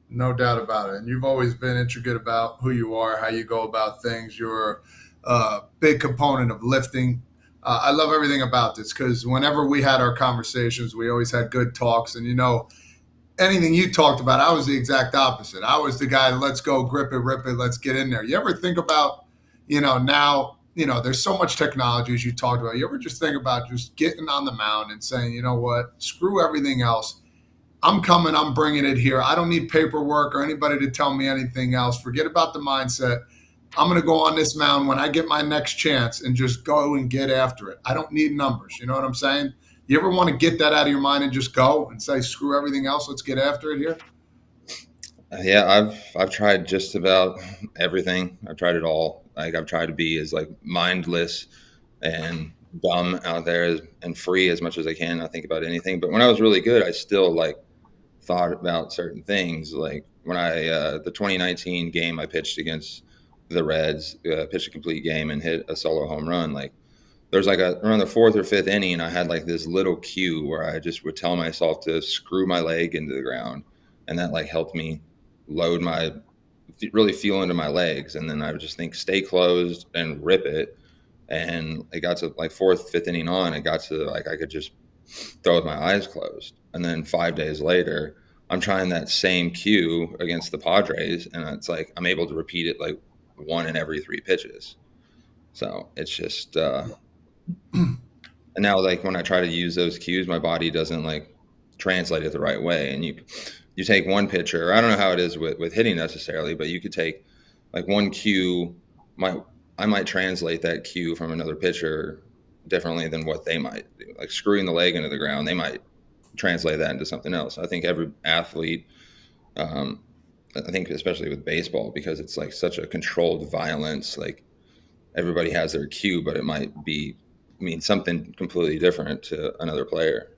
No doubt about it. And you've always been intricate about who you are, how you go about things. You're a big component of lifting. I love everything about this because whenever we had our conversations, we always had good talks. And, anything you talked about, I was the exact opposite. I was the guy, let's go, grip it, rip it, let's get in there. You ever think about, now, there's so much technology as you talked about. You ever just think about just getting on the mound and saying, you know what, screw everything else. I'm coming, I'm bringing it here. I don't need paperwork or anybody to tell me anything else. Forget about the mindset. I'm going to go on this mound when I get my next chance and just go and get after it. I don't need numbers. You know what I'm saying? You ever want to get that out of your mind and just go and say, screw everything else, let's get after it here? Yeah, I've tried just about everything. I've tried it all. Like, I've tried to be as mindless and dumb out there and free as much as I can. Not think about anything. But when I was really good, I still thought about certain things. Like when the 2019 game I pitched against the Reds, pitched a complete game and hit a solo home run. There's around the fourth or fifth inning, I had this little cue where I just would tell myself to screw my leg into the ground, and that helped me load really feel into my legs. And then I would just think, stay closed and rip it. And it got to fourth, fifth inning on, it got to I could just throw with my eyes closed. And then 5 days later, I'm trying that same cue against the Padres, and it's I'm able to repeat it one in every 3 pitches. So it's just and now when I try to use those cues, my body doesn't translate it the right way. And you take one pitcher, I don't know how it is with hitting necessarily, but you could take one cue, I might translate that cue from another pitcher differently than what they might do. Screwing the leg into the ground, they might translate that into something else. I think every athlete, I think especially with baseball, because it's such a controlled violence, everybody has their cue, but it might mean something completely different to another player.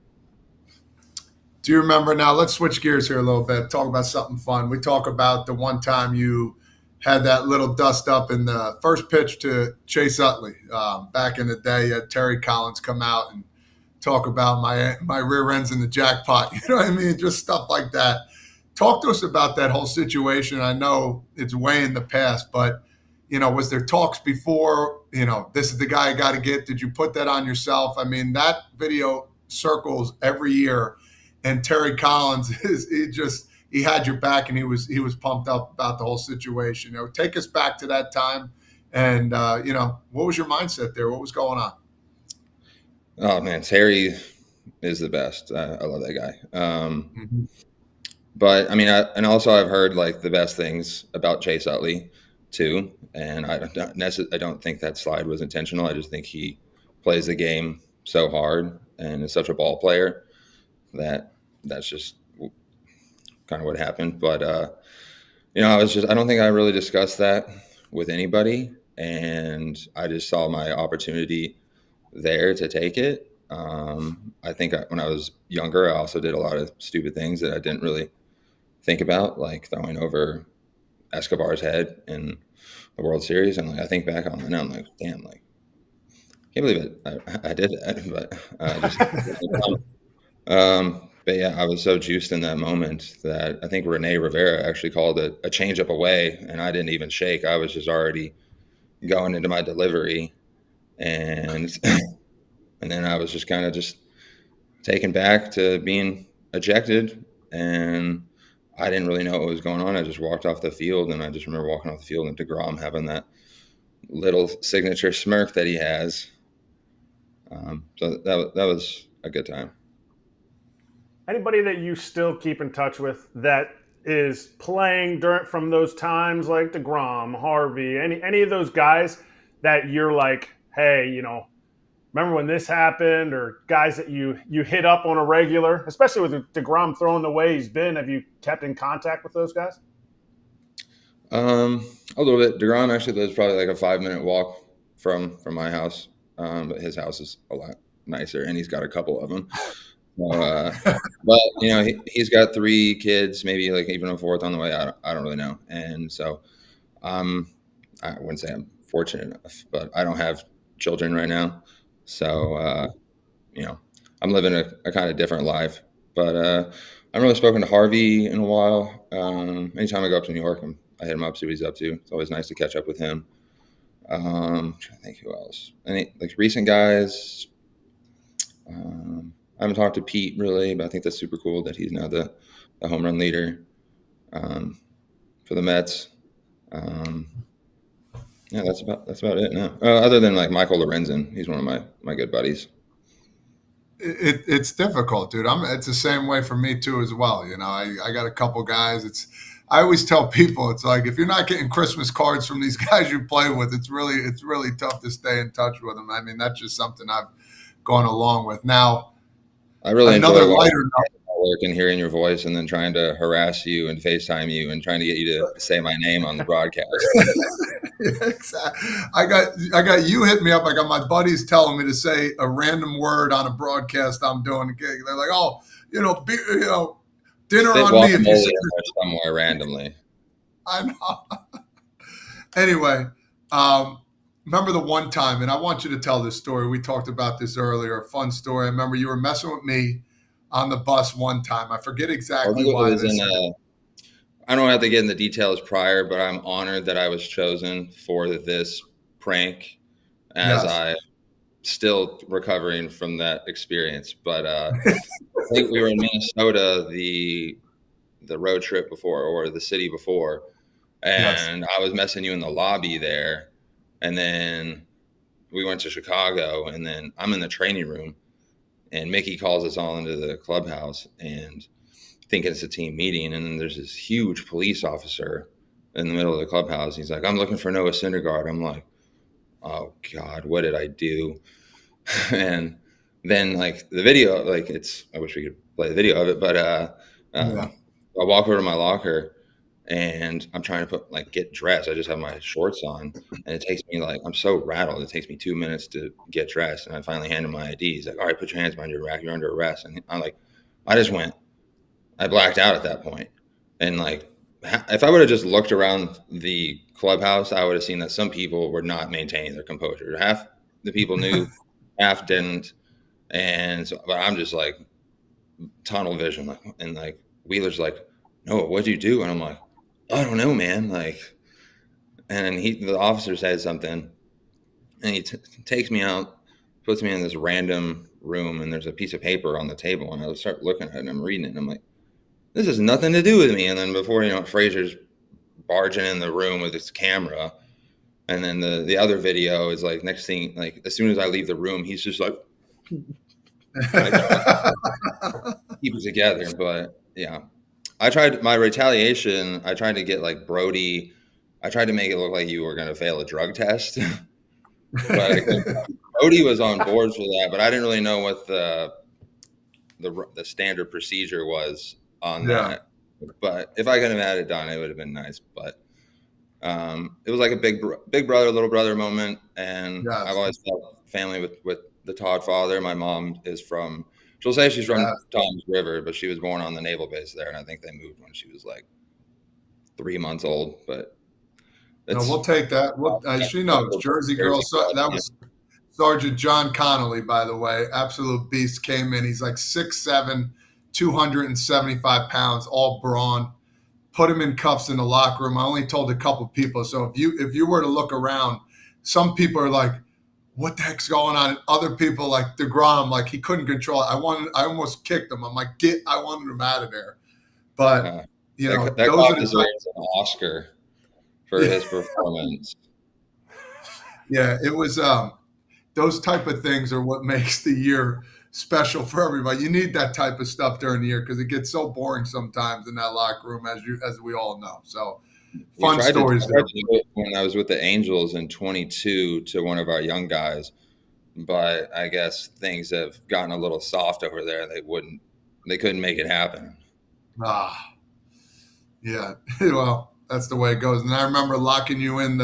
Do you remember, now let's switch gears here a little bit, talk about something fun. We talk about the one time you had that little dust up in the first pitch to Chase Utley. Back in the day, you had Terry Collins come out and talk about my rear end's in the jackpot. You know what I mean? Just stuff like that. Talk to us about that whole situation. I know it's way in the past, but, was there talks before, this is the guy I got to get? Did you put that on yourself? I mean, that video circles every year, and Terry Collins he had your back, and he was pumped up about the whole situation. Take us back to that time, and what was your mindset there? What was going on? Oh man, Terry is the best. I love that guy. But I mean, and also I've heard the best things about Chase Utley too, and I don't think that slide was intentional. I just think he plays the game so hard and is such a ball player that's just kind of what happened. But I don't think I really discussed that with anybody, and I just saw my opportunity there to take it. I think when I was younger, I also did a lot of stupid things that I didn't really think about, like throwing over Escobar's head in the World Series. And I think back on it now, I'm like, damn, can't believe it. I did it, but yeah, I was so juiced in that moment that I think Rene Rivera actually called it a changeup away, and I didn't even shake. I was just already going into my delivery, and then I was just kind of just taken back to being ejected, and I didn't really know what was going on. I just walked off the field, and I just remember walking off the field and DeGrom having that little signature smirk that he has. So that was a good time. Anybody that you still keep in touch with that is playing from those times, like DeGrom, Harvey, any of those guys that you're like, hey, remember when this happened? Or guys that you hit up on a regular, especially with DeGrom throwing the way he's been. Have you kept in contact with those guys? A little bit. DeGrom actually lives probably a 5-minute walk from my house, but his house is a lot nicer, and he's got a couple of them. But he's got 3 kids, maybe even a 4th on the way. I don't really know. And so I wouldn't say I'm fortunate enough, but I don't have children right now. So, I'm living a kind of different life, but I haven't really spoken to Harvey in a while. Anytime I go up to New York, I hit him up, see what he's up to. It's always nice to catch up with him. I'm trying to think who else. Any like recent guys. I haven't talked to Pete really, but I think that's super cool that he's now the home run leader for the Mets. Yeah, that's about it now. Other than like Michael Lorenzen, he's one of my good buddies. It's difficult, dude. It's the same way for me too, as well. I got a couple guys. I always tell people, it's like if you're not getting Christmas cards from these guys you play with, it's really tough to stay in touch with them. I mean, that's just something I've gone along with. Now, I really enjoy lighter work and hearing your voice, and then trying to harass you and FaceTime you and trying to get you to say my name on the broadcast. Yeah, exactly. I got you hit me up. I got my buddies telling me to say a random word on a broadcast I'm doing. They're like, "Oh, dinner on me if you say somewhere randomly." I know. Anyway, remember the one time, and I want you to tell this story. We talked about this earlier. A fun story. I remember you were messing with me on the bus one time. I forget exactly why. I don't have to get into details prior, but I'm honored that I was chosen for this prank, as I'm still recovering from that experience. But I think we were in Minnesota the road trip before, or the city before, and I was messing you in the lobby there, and then we went to Chicago, and then I'm in the training room, and Mickey calls us all into the clubhouse, and thinking it's a team meeting, and then there's this huge police officer in the middle of the clubhouse. He's like, "I'm looking for Noah Syndergaard." I'm like, "Oh God, what did I do?" And then like the video, like I wish we could play the video of it, but I walk over to my locker, and I'm trying to get dressed. I just have my shorts on, and it takes me I'm so rattled. It takes me 2 minutes to get dressed, and I finally hand him my ID. He's like, "All right, put your hands behind your back. You're under arrest." And I'm like, I blacked out at that point. And if I would have just looked around the clubhouse, I would have seen that some people were not maintaining their composure. Half the people knew, half didn't. And so, but I'm just tunnel vision. And Wheeler's like, "No, what'd you do?" And I'm like, "I don't know, man." And the officer said something, and he takes me out, puts me in this random room, and there's a piece of paper on the table, and I start looking at it, and I'm reading it, and I'm like, this has nothing to do with me. And then before Frazier's barging in the room with his camera, and then the other video is next thing, as soon as I leave the room, he's just keep it together. But yeah, I tried my retaliation. I tried to get Brody. I tried to make it look like you were going to fail a drug test. But Brody was on board for that, but I didn't really know what the standard procedure was on that. But if I could have had it done, it would have been nice. But it was like a big brother, little brother moment. And I've always felt family with the Todd father. My mom is she'll say she's from Tom's River, but she was born on the naval base there. And I think they moved when she was 3 months old. But we'll take that. She knows, Jersey girl. So that was Sergeant John Connolly, by the way. Absolute beast. Came in. He's 6'7", 275 pounds, all brawn. Put him in cuffs in the locker room. I only told a couple people. So if you were to look around, some people are like, "What the heck's going on?" And other people like DeGrom, he couldn't control it. I almost kicked him. I'm like, I wanted him out of there. But that cop deserves an Oscar for his performance. Yeah, it was those type of things are what makes the year special for everybody. You need that type of stuff during the year because it gets so boring sometimes in that locker room, as we all know. So fun stories there. When I was with the Angels in 22 to one of our young guys, but I guess things have gotten a little soft over there. They couldn't make it happen. Yeah. Well, that's the way it goes. And I remember locking you in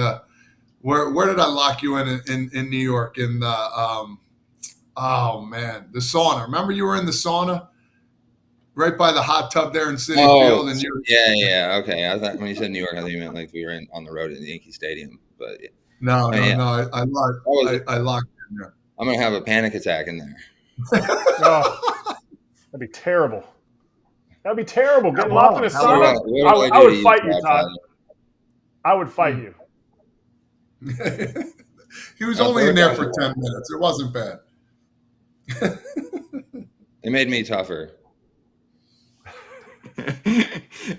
where did I lock you in New York? In the the sauna. Remember you were in the sauna right by the hot tub there in Citi Field? And yeah. Okay. I thought when you said New York, I thought you meant we were on the road at the Yankee Stadium. But No, Oh, yeah. I locked in there. I'm gonna have a panic attack in there. Oh, that'd be terrible. That'd be terrible. Getting How locked in a long? How sauna. What do I do would to fight you, Todd. Godfather? I would fight you. He was only in there for 10 minutes. It wasn't bad. It made me tougher.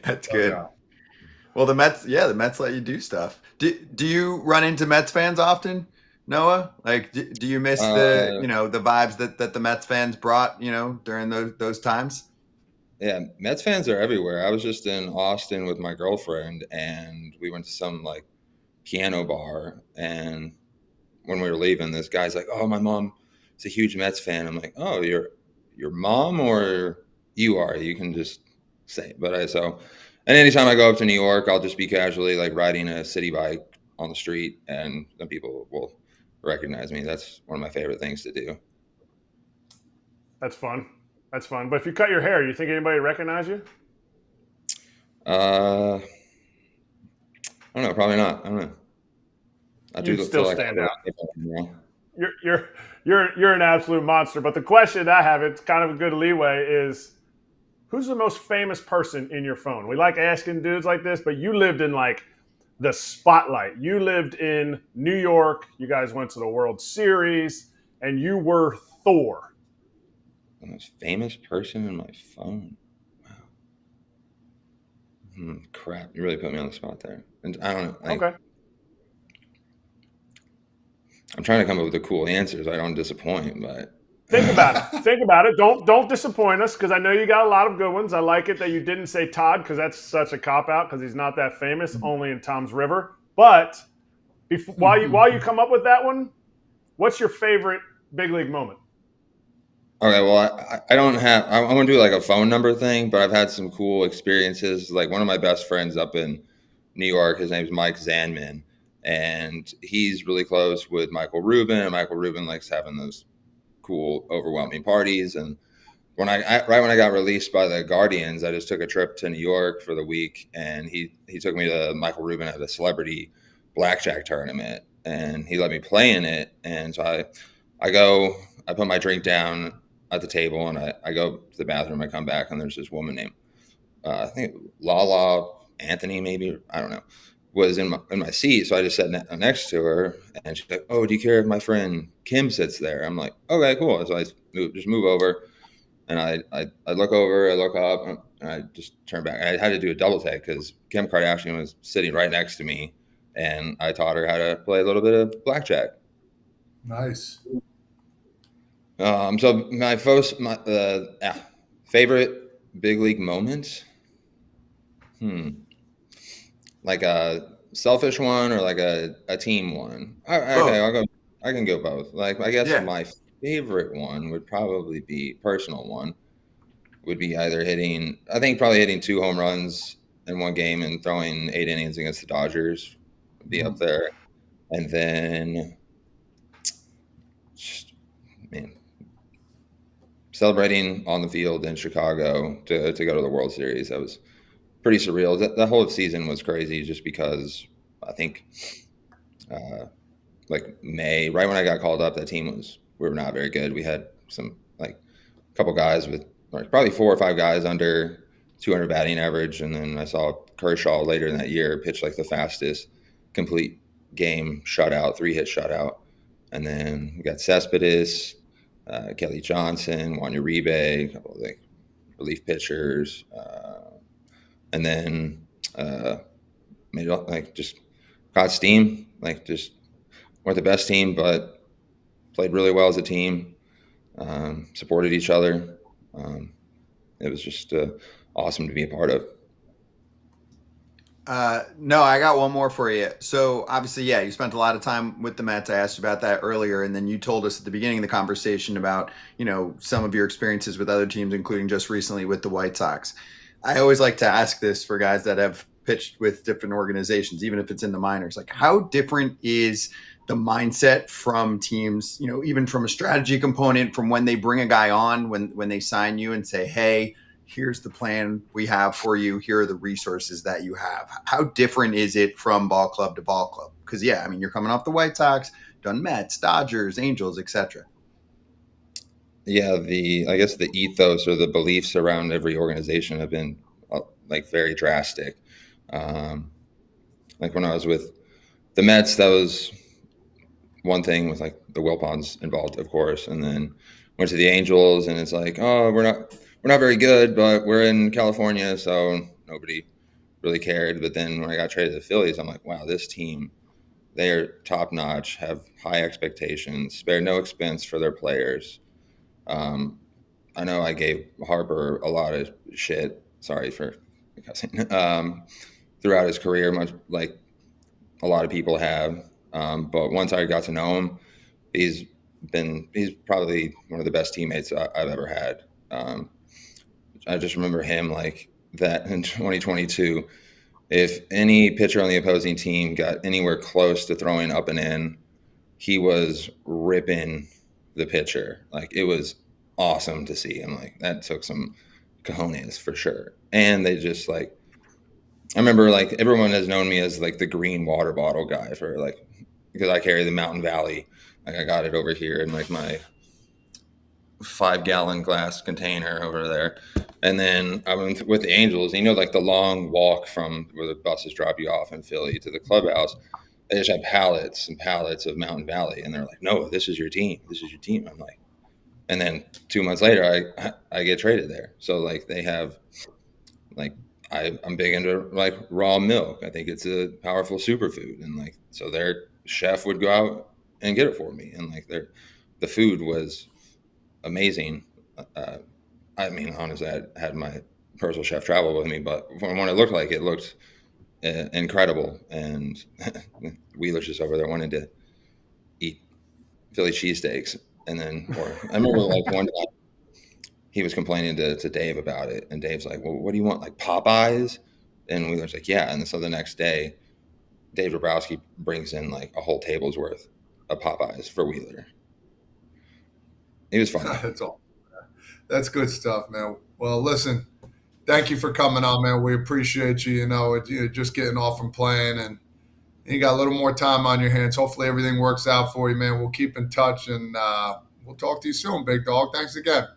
That's good. Yeah. Well, the Mets let you do stuff. Do you run into Mets fans often, Noah? Like, do you miss the vibes that the Mets fans brought, during those times? Yeah, Mets fans are everywhere. I was just in Austin with my girlfriend, and we went to some like piano bar. And when we were leaving, this guy's like, "Oh, my mom is a huge Mets fan." I'm like, "Oh, your mom or you are? You can just say it." And anytime I go up to New York, I'll just be casually like riding a city bike on the street, and then people will recognize me. That's one of my favorite things to do. That's fun. But if you cut your hair, you think anybody would recognize you? I don't know. Probably not. I don't know. I do still feel stand out. Yeah. You're an absolute monster. But the question I have, it's kind of a good leeway, is who's the most famous person in your phone? We like asking dudes like this, but you lived in like the spotlight. You lived in New York. You guys went to the World Series, and you were Thor. The most famous person in my phone. Wow. Crap. You really put me on the spot there. And I don't know. Okay. I'm trying to come up with the cool answers. I don't disappoint, but think about it. Don't disappoint us, because I know you got a lot of good ones. I like it that you didn't say Todd, because that's such a cop out, because he's not that famous, only in Tom's River. But while you come up with that one, what's your favorite big league moment? Okay, well, I don't have. I want to do like a phone number thing, but I've had some cool experiences. Like one of my best friends up in New York, his name's Mike Zanman, and he's really close with Michael Rubin. And Michael Rubin likes having those cool, overwhelming parties. And right when I got released by the Guardians, I just took a trip to New York for the week, and he took me to Michael Rubin at a celebrity blackjack tournament, and he let me play in it. And so I put my drink down at the table, and I go to the bathroom. I come back, and there's this woman named I think Lala Anthony, maybe, I don't know, was in my seat. So I just sat next to her, and she's like, "Oh, do you care if my friend Kim sits there?" I'm like, "Okay, cool." So I move over, and I look over, I look up, and I just turn back. I had to do a double take because Kim Kardashian was sitting right next to me, and I taught her how to play a little bit of blackjack. Nice. So my favorite big league moment, like a selfish one or like a team one. Okay, I can go both. Like I guess my favorite one would probably be personal one. Would be either hitting 2 home runs in one game and throwing 8 innings against the Dodgers would be up there, and then celebrating on the field in Chicago to go to the World Series. That was pretty surreal. The whole season was crazy just because I think like May, right when I got called up, we were not very good. We had some like a couple guys with probably 4 or 5 guys under 200 batting average. And then I saw Kershaw later in that year pitch like the fastest complete game shutout, 3-hit shutout. And then we got Cespedes, Kelly Johnson, Juan Uribe, a couple of like relief pitchers, and then made like just caught steam. Like just weren't the best team, but played really well as a team. Supported each other. It was just awesome to be a part of. No, I got one more for you. So obviously, you spent a lot of time with the Mets. I asked you about that earlier, and then you told us at the beginning of the conversation about, some of your experiences with other teams, including just recently with the White Sox. I always like to ask this for guys that have pitched with different organizations, even if it's in the minors. Like, how different is the mindset from teams, even from a strategy component, from when they bring a guy on, when they sign you and say, hey, here's the plan we have for you. Here are the resources that you have. How different is it from ball club to ball club? Because, yeah, I mean, you're coming off the White Sox, done Mets, Dodgers, Angels, etc. Yeah, I guess the ethos or the beliefs around every organization have been like very drastic. Like when I was with the Mets, that was one thing with like the Wilpons involved, of course, and then went to the Angels, and it's like, oh, we're not very good, but we're in California, so nobody really cared. But then when I got traded to the Phillies, I'm like, wow, this team, they are top notch, have high expectations, spare no expense for their players. I know I gave Harper a lot of shit. Sorry for cussing. Throughout his career, much like a lot of people have. But once I got to know him, he's probably one of the best teammates I've ever had. I just remember him like that in 2022. If any pitcher on the opposing team got anywhere close to throwing up and in, he was ripping the pitcher. Like, it was awesome to see. I'm like, that took some cojones for sure. And they just like, I remember like everyone has known me as like the green water bottle guy for like, because I carry the Mountain Valley. Like, I got it over here in like my 5-gallon glass container over there. And then I went with the Angels, and like the long walk from where the buses drop you off in Philly to the clubhouse, they just have pallets and pallets of Mountain Valley. And they're like, no, this is your team. This is your team. I'm like, and then 2 months later, I get traded there. So like they have like, I'm big into like raw milk. I think it's a powerful superfood. And like, so their chef would go out and get it for me. And like the food was amazing. I mean, honestly, I had my personal chef travel with me, but from what it looked like, it looked incredible. And Wheeler's just over there wanting to eat Philly cheesesteaks. And then, I remember like one time he was complaining to Dave about it. And Dave's like, well, what do you want? Like Popeyes? And Wheeler's like, yeah. And so the next day, Dave Dabrowski brings in like a whole table's worth of Popeyes for Wheeler. It was fun. That's all. That's good stuff, man. Well, listen, thank you for coming on, man. We appreciate you. You know, you're just getting off from playing, and you got a little more time on your hands. Hopefully everything works out for you, man. We'll keep in touch, and we'll talk to you soon, big dog. Thanks again.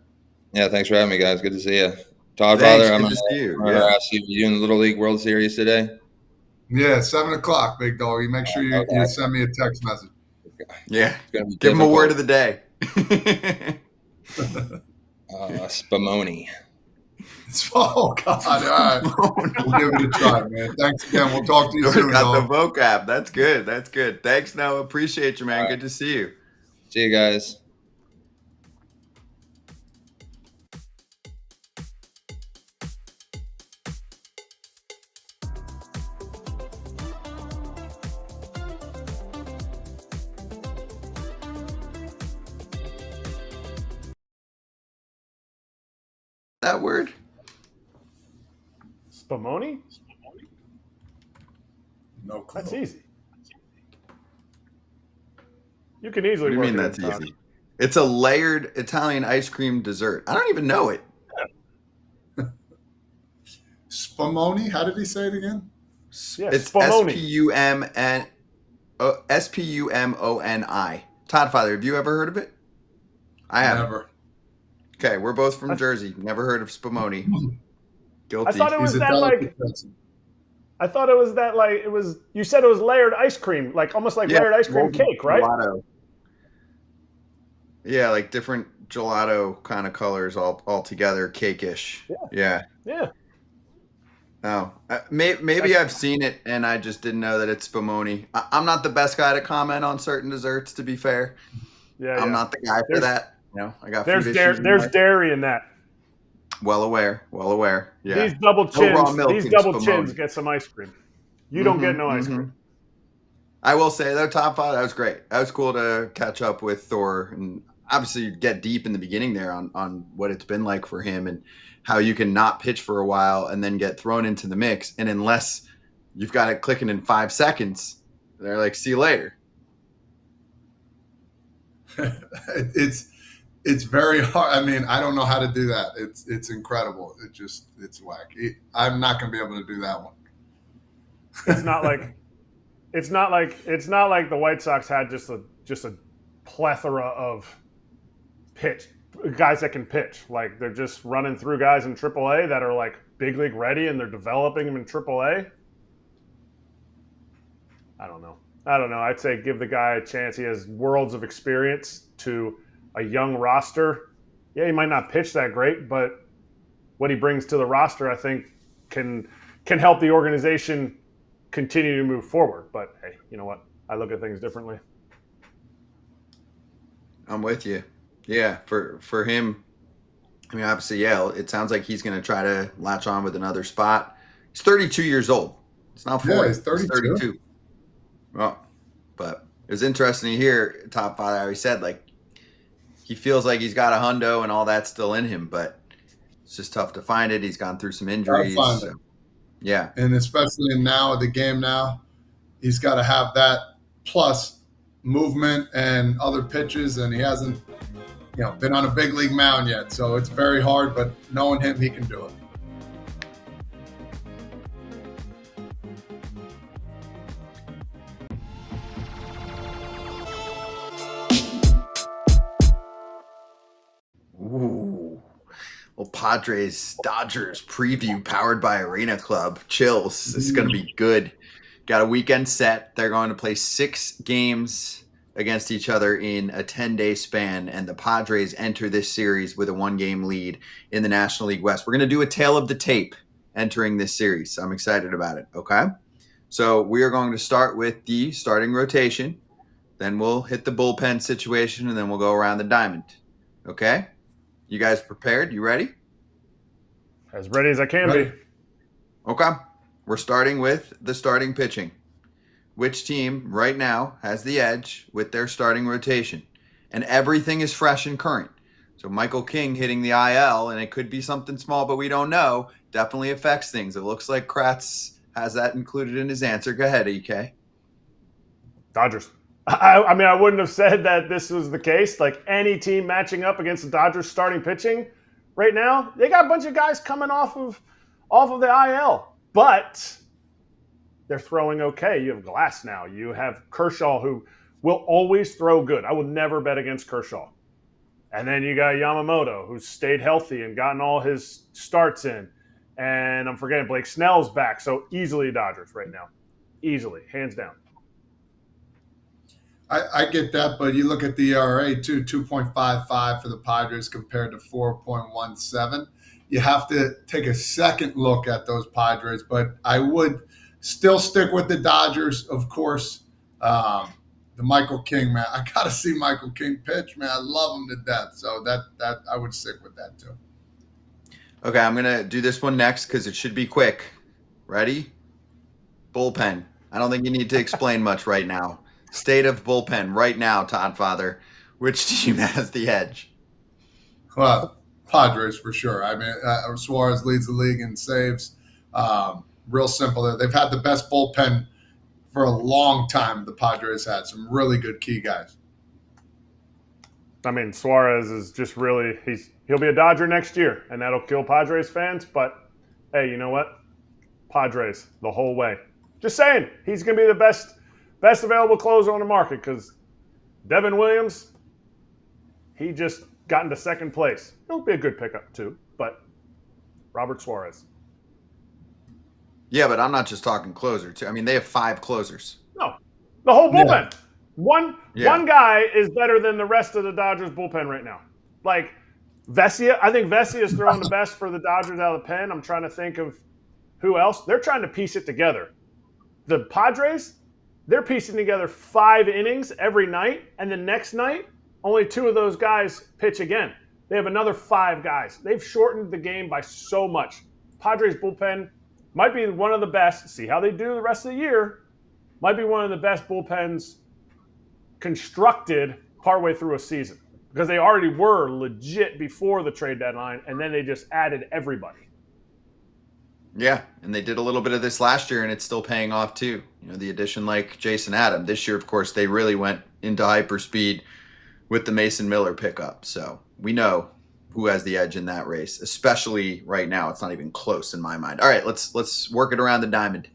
Yeah, thanks for having me, guys. Good to see you. Todd, Thanks, Father, I'm good to see you. going to ask you in the Little League World Series today? Yeah, 7:00, big dog. You make sure you send me a text message. Yeah, give him a word of the day. Spumoni. Oh, God. All right. We'll give it a try, man. Thanks again. We'll talk to you soon, Got dog. the vocab. That's good. That's good. Thanks, Noah. Appreciate you, man. Right. Good to see you. See you guys. That word? Spumoni? No clue. That's easy. You can easily What do you work mean it that's in, Todd. easy? It's a layered Italian ice cream dessert. I don't even know it. Spumoni? How did he say it again? Yeah, It's Spumoni. Spumoni. Todd Father, have you ever heard of it? I haven't. Never. Okay, we're both from Jersey. Never heard of Spumoni. Guilty. I thought it was He's a that like. delicate person. I thought it was that like it was. You said it was layered ice cream, like almost like layered ice cream cake, right? Gelato. Yeah, like different gelato kind of colors all together, cake-ish. Yeah. Oh, maybe I've seen it and I just didn't know that it's Spumoni. I'm not the best guy to comment on certain desserts, to be fair. I'm not the guy for that. You know, I got there's food issues. there's dairy in that. Well aware. Yeah. These double raw milk chins. These in double Spumoni. chins get some ice cream. You don't get no ice cream. I will say though, top 5, that was great. That was cool to catch up with Thor, and obviously you get deep in the beginning there on what it's been like for him and how you can not pitch for a while and then get thrown into the mix, and unless you've got it clicking in 5 seconds, they're like, see you later. It's very hard. I mean, I don't know how to do that. It's incredible. It's whack. I'm not going to be able to do that one. It's not like the White Sox had just a plethora of guys that can pitch. Like they're just running through guys in AAA that are like big league ready, and they're developing them in AAA. I don't know. I'd say give the guy a chance. He has worlds of experience to a young roster. Yeah, he might not pitch that great, but what he brings to the roster, I think, can help the organization continue to move forward. But hey, you know what? I look at things differently. I'm with you. Yeah, for him, I mean, obviously, yeah, it sounds like he's going to try to latch on with another spot. He's 32 years old. It's not 40. Yeah, he's 32. Well, but it was interesting to hear Top Father how he said, like, he feels like he's got a hundo and all that still in him, but it's just tough to find it. He's gone through some injuries. So, yeah. And especially now, the game now, he's got to have that plus movement and other pitches, and he hasn't, been on a big league mound yet. So it's very hard, but knowing him, he can do it. Ooh. Well, Padres Dodgers preview powered by Arena Club. Chills. This is going to be good. Got a weekend set. They're going to play 6 games against each other in a 10-day span, and the Padres enter this series with a 1-game lead in the National League West. We're going to do a tail of the tape entering this series. I'm excited about it, okay? So we are going to start with the starting rotation. Then we'll hit the bullpen situation, and then we'll go around the diamond, okay? You guys prepared? You ready? As ready as I can be. Okay. We're starting with the starting pitching. Which team right now has the edge with their starting rotation? And everything is fresh and current. So Michael King hitting the IL, and it could be something small, but we don't know, definitely affects things. It looks like Kratz has that included in his answer. Go ahead, EK. Dodgers. I mean, I wouldn't have said that this was the case. Like any team matching up against the Dodgers starting pitching right now, they got a bunch of guys coming off of the IL, but they're throwing okay. You have Glass now. You have Kershaw, who will always throw good. I would never bet against Kershaw. And then you got Yamamoto, who's stayed healthy and gotten all his starts in. And I'm forgetting Blake Snell's back. So easily Dodgers right now. Easily, hands down. I get that, but you look at the ERA too, 2.55 for the Padres compared to 4.17. You have to take a second look at those Padres, but I would still stick with the Dodgers, of course. The Michael King, man, I got to see Michael King pitch, man. I love him to death, so that I would stick with that too. Okay, I'm going to do this one next because it should be quick. Ready? Bullpen. I don't think you need to explain much right now. State of bullpen right now, Todd Father. Which team has the edge? Well, Padres for sure. I mean, Suarez leads the league in saves. Real simple. They've had the best bullpen for a long time. The Padres had some really good key guys. I mean, Suarez is just really he'll be a Dodger next year, and that'll kill Padres fans. But hey, you know what? Padres the whole way. Just saying, he's going to be the best available closer on the market because Devin Williams, he just got into second place. He'll be a good pickup too, but Robert Suarez. Yeah, but I'm not just talking closer too. I mean, they have 5 closers. No, the whole bullpen. Yeah. One guy is better than the rest of the Dodgers bullpen right now. Like Vesia, I think Vesia is throwing the best for the Dodgers out of the pen. I'm trying to think of who else. They're trying to piece it together. The Padres, they're piecing together 5 innings every night, and the next night, only 2 of those guys pitch again. They have another 5 guys. They've shortened the game by so much. Padres bullpen might be one of the best. See how they do the rest of the year. Might be one of the best bullpens constructed partway through a season because they already were legit before the trade deadline, and then they just added everybody. Yeah, and they did a little bit of this last year, and it's still paying off too. You know, the addition like Jason Adam. This year, of course, they really went into hyperspeed with the Mason Miller pickup. So we know who has the edge in that race, especially right now. It's not even close in my mind. All right, let's work it around the diamond.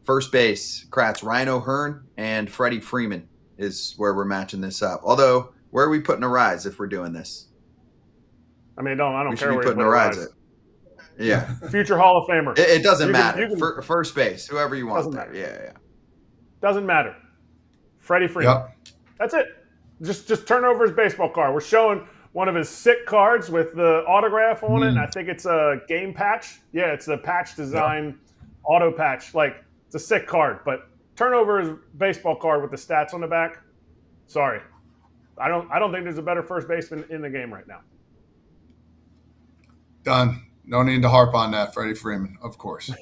First base, Kratz, Ryan O'Hearn, and Freddie Freeman is where we're matching this up. Although, where are we putting a rise if we're doing this? I mean, I don't We care should be where putting you a put rise Rise. at. Yeah. Future Hall of Famer. It doesn't You can- matter. you can- First base, whoever you want Doesn't there. matter. Yeah. Doesn't matter. Freddie Freeman. Yep. That's it. Just turn over his baseball card. We're showing one of his sick cards with the autograph on it. And I think it's a game patch. Yeah, it's a patch design auto patch. Like, it's a sick card. But turn over his baseball card with the stats on the back. Sorry. I don't think there's a better first baseman in the game right now. Done. No need to harp on that, Freddie Freeman, of course.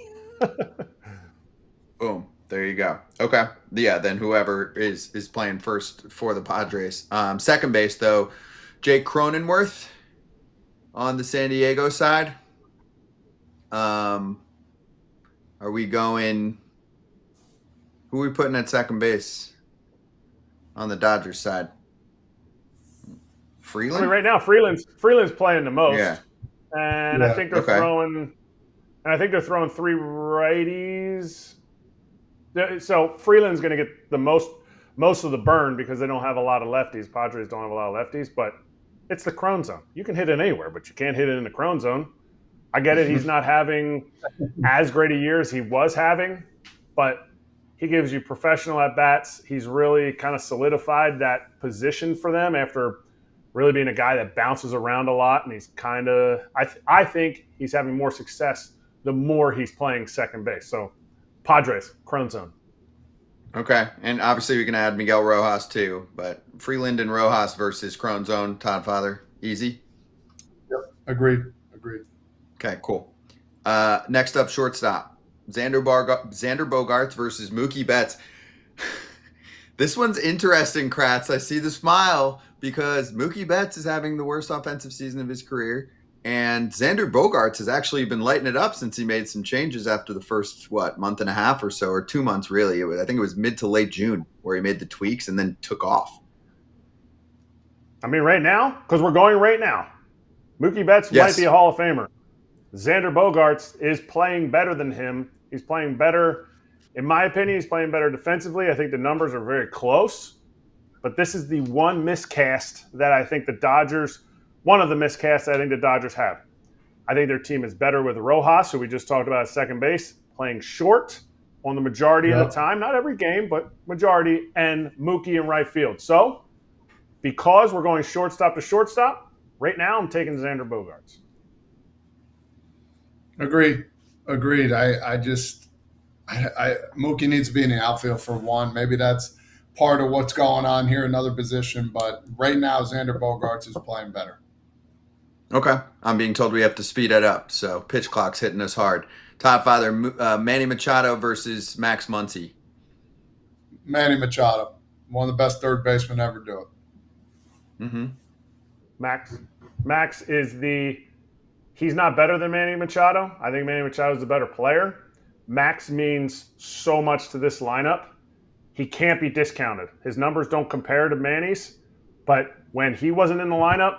Boom. There you go. Okay. Yeah, then whoever is playing first for the Padres. Second base, though, Jake Cronenworth on the San Diego side. Are we going – who are we putting at second base on the Dodgers side? Freeland? I mean, right now, Freeland's playing the most. Yeah. And I think they're Okay. throwing three righties. So Freeland's going to get the most of the burn because they don't have a lot of lefties. Padres don't have a lot of lefties, but it's the Crone zone. You can hit it anywhere, but you can't hit it in the Crone zone. I get it. He's not having as great a year as he was having, but he gives you professional at-bats. He's really kind of solidified that position for them after really being a guy that bounces around a lot, and he's kind of I think he's having more success the more he's playing second base. So Padres, Crone zone. Okay. And obviously we can add Miguel Rojas too, but Freeland and Rojas versus Crone zone, Todd Father, easy? Yep. Agreed. Okay, cool. Next up, shortstop. Xander Bogaerts versus Mookie Betts. This one's interesting, Kratz. I see the smile because Mookie Betts is having the worst offensive season of his career, and Xander Bogaerts has actually been lighting it up since he made some changes after the first, month and a half or so, or 2 months really. I think it was mid to late June where he made the tweaks and then took off. I mean, right now, because we're going right now, Mookie Betts might be a Hall of Famer. Xander Bogaerts is playing better than him. He's playing better. In my opinion, he's playing better defensively. I think the numbers are very close. But this is the one miscast that I think the Dodgers – one of the miscasts I think the Dodgers have. I think their team is better with Rojas, who we just talked about at second base, playing short on the majority of the time. Not every game, but majority, and Mookie in right field. So because we're going shortstop to shortstop, right now I'm taking Xander Bogaerts. Agreed. Mookie needs to be in the outfield for one. Maybe that's part of what's going on here, another position. But right now, Xander Bogaerts is playing better. Okay. I'm being told we have to speed it up, so pitch clock's hitting us hard. Todd Father, Manny Machado versus Max Muncy. Manny Machado, one of the best third basemen ever do it. Mm-hmm. Max is he's not better than Manny Machado. I think Manny Machado is the better player. Max means so much to this lineup. He can't be discounted. His numbers don't compare to Manny's, but when he wasn't in the lineup,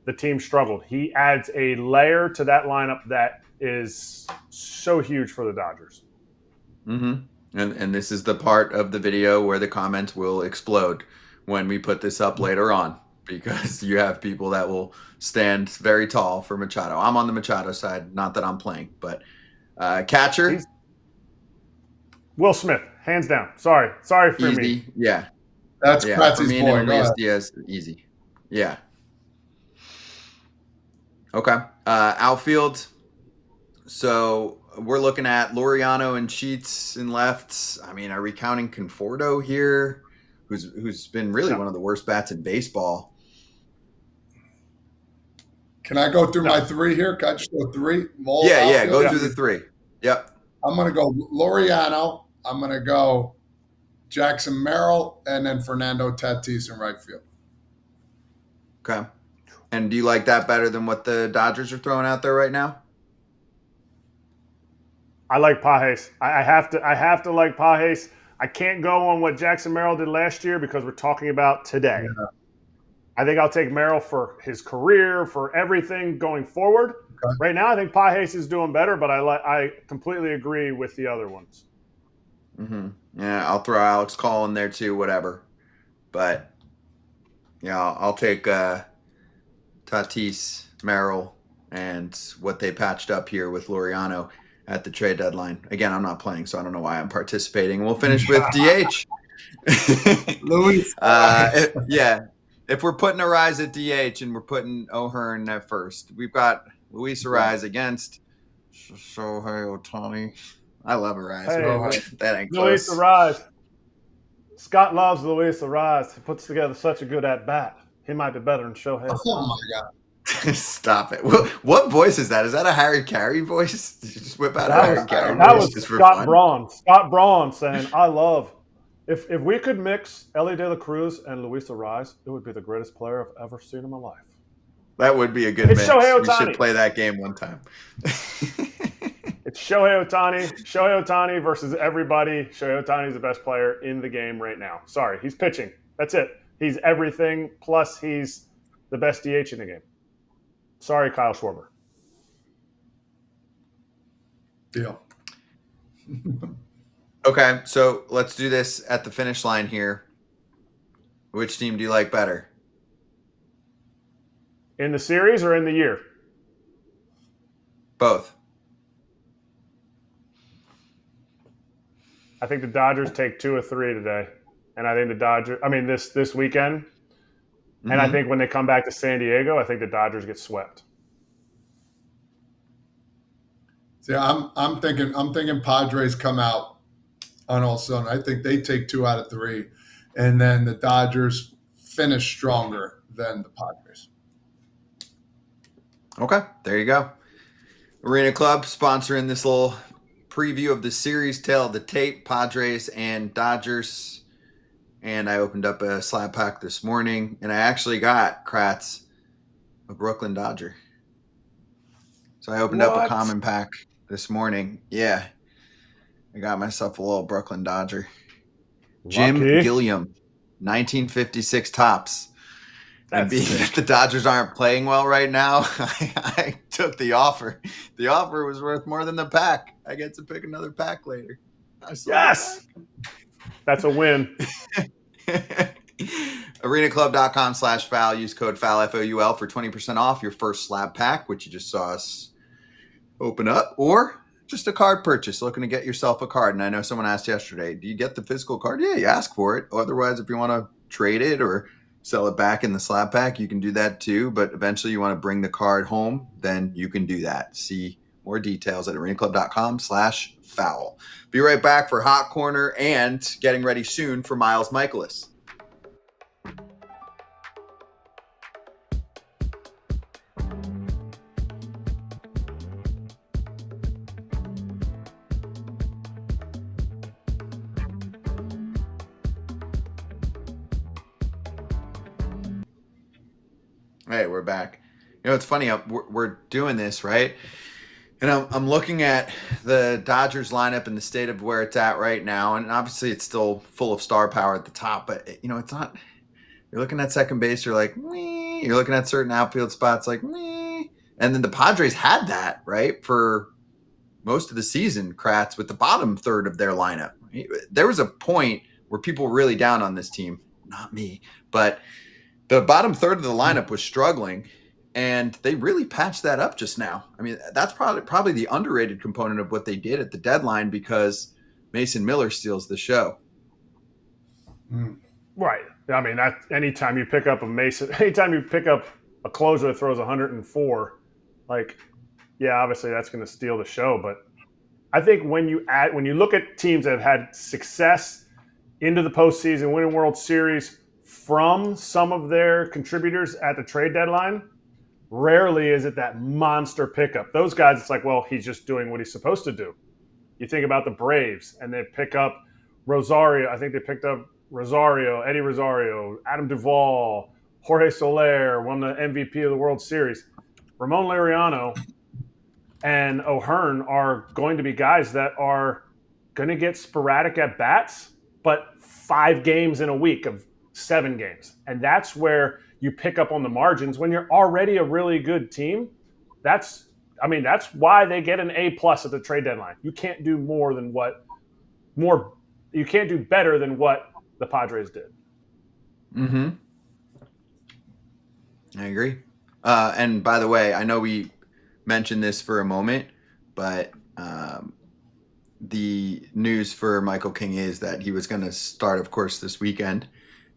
the team struggled. He adds a layer to that lineup that is so huge for the Dodgers. Mm-hmm. And this is the part of the video where the comments will explode when we put this up later on, because you have people that will stand very tall for Machado. I'm on the Machado side, not that I'm playing, but catcher. Will Smith, hands down. Sorry for easy. me. Yeah. That's Kratz's for me boy. and Elias Diaz, easy. Yeah. Okay. Outfield. So we're looking at Laureano and Sheets in lefts. I mean, are we counting Conforto here, who's been really one of the worst bats in baseball? Can I go through my three here? Can I just go three? Yeah. Go through the three. Yep. I'm going to go Laureano. I'm going to go Jackson Merrill, and then Fernando Tatis in right field. Okay. And do you like that better than what the Dodgers are throwing out there right now? I like Pages. I have to like Pages. I can't go on what Jackson Merrill did last year because we're talking about today. I think I'll take Merrill for his career, for everything going forward. Okay. Right now, I think Pages is doing better, but I completely agree with the other ones. Mm-hmm. Yeah, I'll throw Alex Call in there too, whatever. But yeah, I'll take Tatis, Merrill, and what they patched up here with Laureano at the trade deadline. Again, I'm not playing, so I don't know why I'm participating. We'll finish with DH. Luis. Yeah. If we're putting Arise at DH and we're putting O'Hearn at first, we've got Luis Arise against Shohei Ohtani. I love Arise. Hey, that ain't Luis close. Arise. Scott loves Luis Arise. He puts together such a good at-bat. He might be better than Shohei Ohtani. Oh, my God. Stop it. What voice is that? Is that a Harry Carey voice? Did you just whip out a Harry Carey That voice was just for Scott fun? Braun. Scott Braun saying, I love. If we could mix Ellie De La Cruz and Luis Arise, it would be the greatest player I've ever seen in my life. That would be a good It's mix. Shohei We Ohtani. should play that game one time. It's Shohei Ohtani. Shohei Ohtani versus everybody. Shohei Ohtani is the best player in the game right now. Sorry, he's pitching. That's it. He's everything, plus he's the best DH in the game. Sorry, Kyle Schwarber. Deal. Okay, so let's do this at the finish line here. Which team do you like better? In the series or in the year? Both. I think the Dodgers take 2 or 3 today. And I think the Dodgers, this weekend. And I think when they come back to San Diego, I think the Dodgers get swept. See, I'm thinking Padres come out on all Sunday. I think they take 2 out of 3, and then the Dodgers finish stronger than the Padres. Okay, there you go. Arena Club sponsoring this little preview of the series, tail of the tape, Padres and Dodgers. And I opened up a slab pack this morning, and I actually got Kratz, a Brooklyn Dodger. So I opened up a common pack this morning. Yeah, I got myself a little Brooklyn Dodger. Jim Gilliam, 1956 tops. And being that the Dodgers aren't playing well right now, I took the offer. The offer was worth more than the pack. I get to pick another pack later. Yes! That's a win. arenaclub.com/foul. Use code FOUL, FOUL, for 20% off your first slab pack, which you just saw us open up, or just a card purchase, looking to get yourself a card. And I know someone asked yesterday, do you get the physical card? Yeah, you ask for it. Otherwise, if you want to trade it or sell it back in the slab pack, you can do that too. But eventually you want to bring the card home, then you can do that. See more details at arenaclub.com/foul. Be right back for Hot Corner and getting ready soon for Miles Mikolas. Hey, we're back. You know, it's funny. We're doing this, right? And I'm looking at the Dodgers lineup and the state of where it's at right now. And obviously it's still full of star power at the top. But, you know, it's not – you're looking at second base, you're like, meh. You're looking at certain outfield spots like, meh. And then the Padres had that, right, for most of the season, Kratz, with the bottom third of their lineup. There was a point where people were really down on this team. Not me. But the bottom third of the lineup was struggling. And they really patched that up just now. I mean, that's probably the underrated component of what they did at the deadline, because Mason Miller steals the show. Right. I mean, that anytime you pick up a closer that throws 104, like, yeah, obviously that's going to steal the show. But I think when you look at teams that have had success into the postseason, winning World Series from some of their contributors at the trade deadline, rarely is it that monster pickup. Those guys, it's like, well, he's just doing what he's supposed to do. You think about the Braves, and they pick up Rosario. I think they picked up Eddie Rosario, Adam Duvall, Jorge Soler, won the MVP of the World Series. Ramon Laureano and O'Hearn are going to be guys that are going to get sporadic at-bats, but 5 games in a week of 7 games. And that's where you pick up on the margins when you're already a really good team. That's why they get an A+ at the trade deadline. You can't do you can't do better than what the Padres did. Mm-hmm. I agree. And by the way, I know we mentioned this for a moment, but the news for Michael King is that he was going to start, of course, this weekend,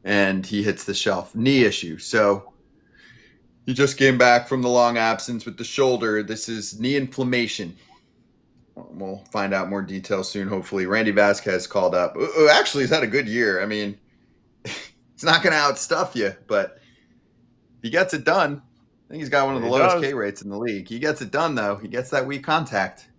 and he hits the shelf. Knee issue. So he just came back from the long absence with the shoulder. This is knee inflammation. We'll find out more details soon, hopefully. Randy Vasquez called up. Actually, he's had a good year. I mean, he's not going to outstuff you, but he gets it done. I think he's got one of the lowest K rates in the league. He gets it done, though. He gets that weak contact.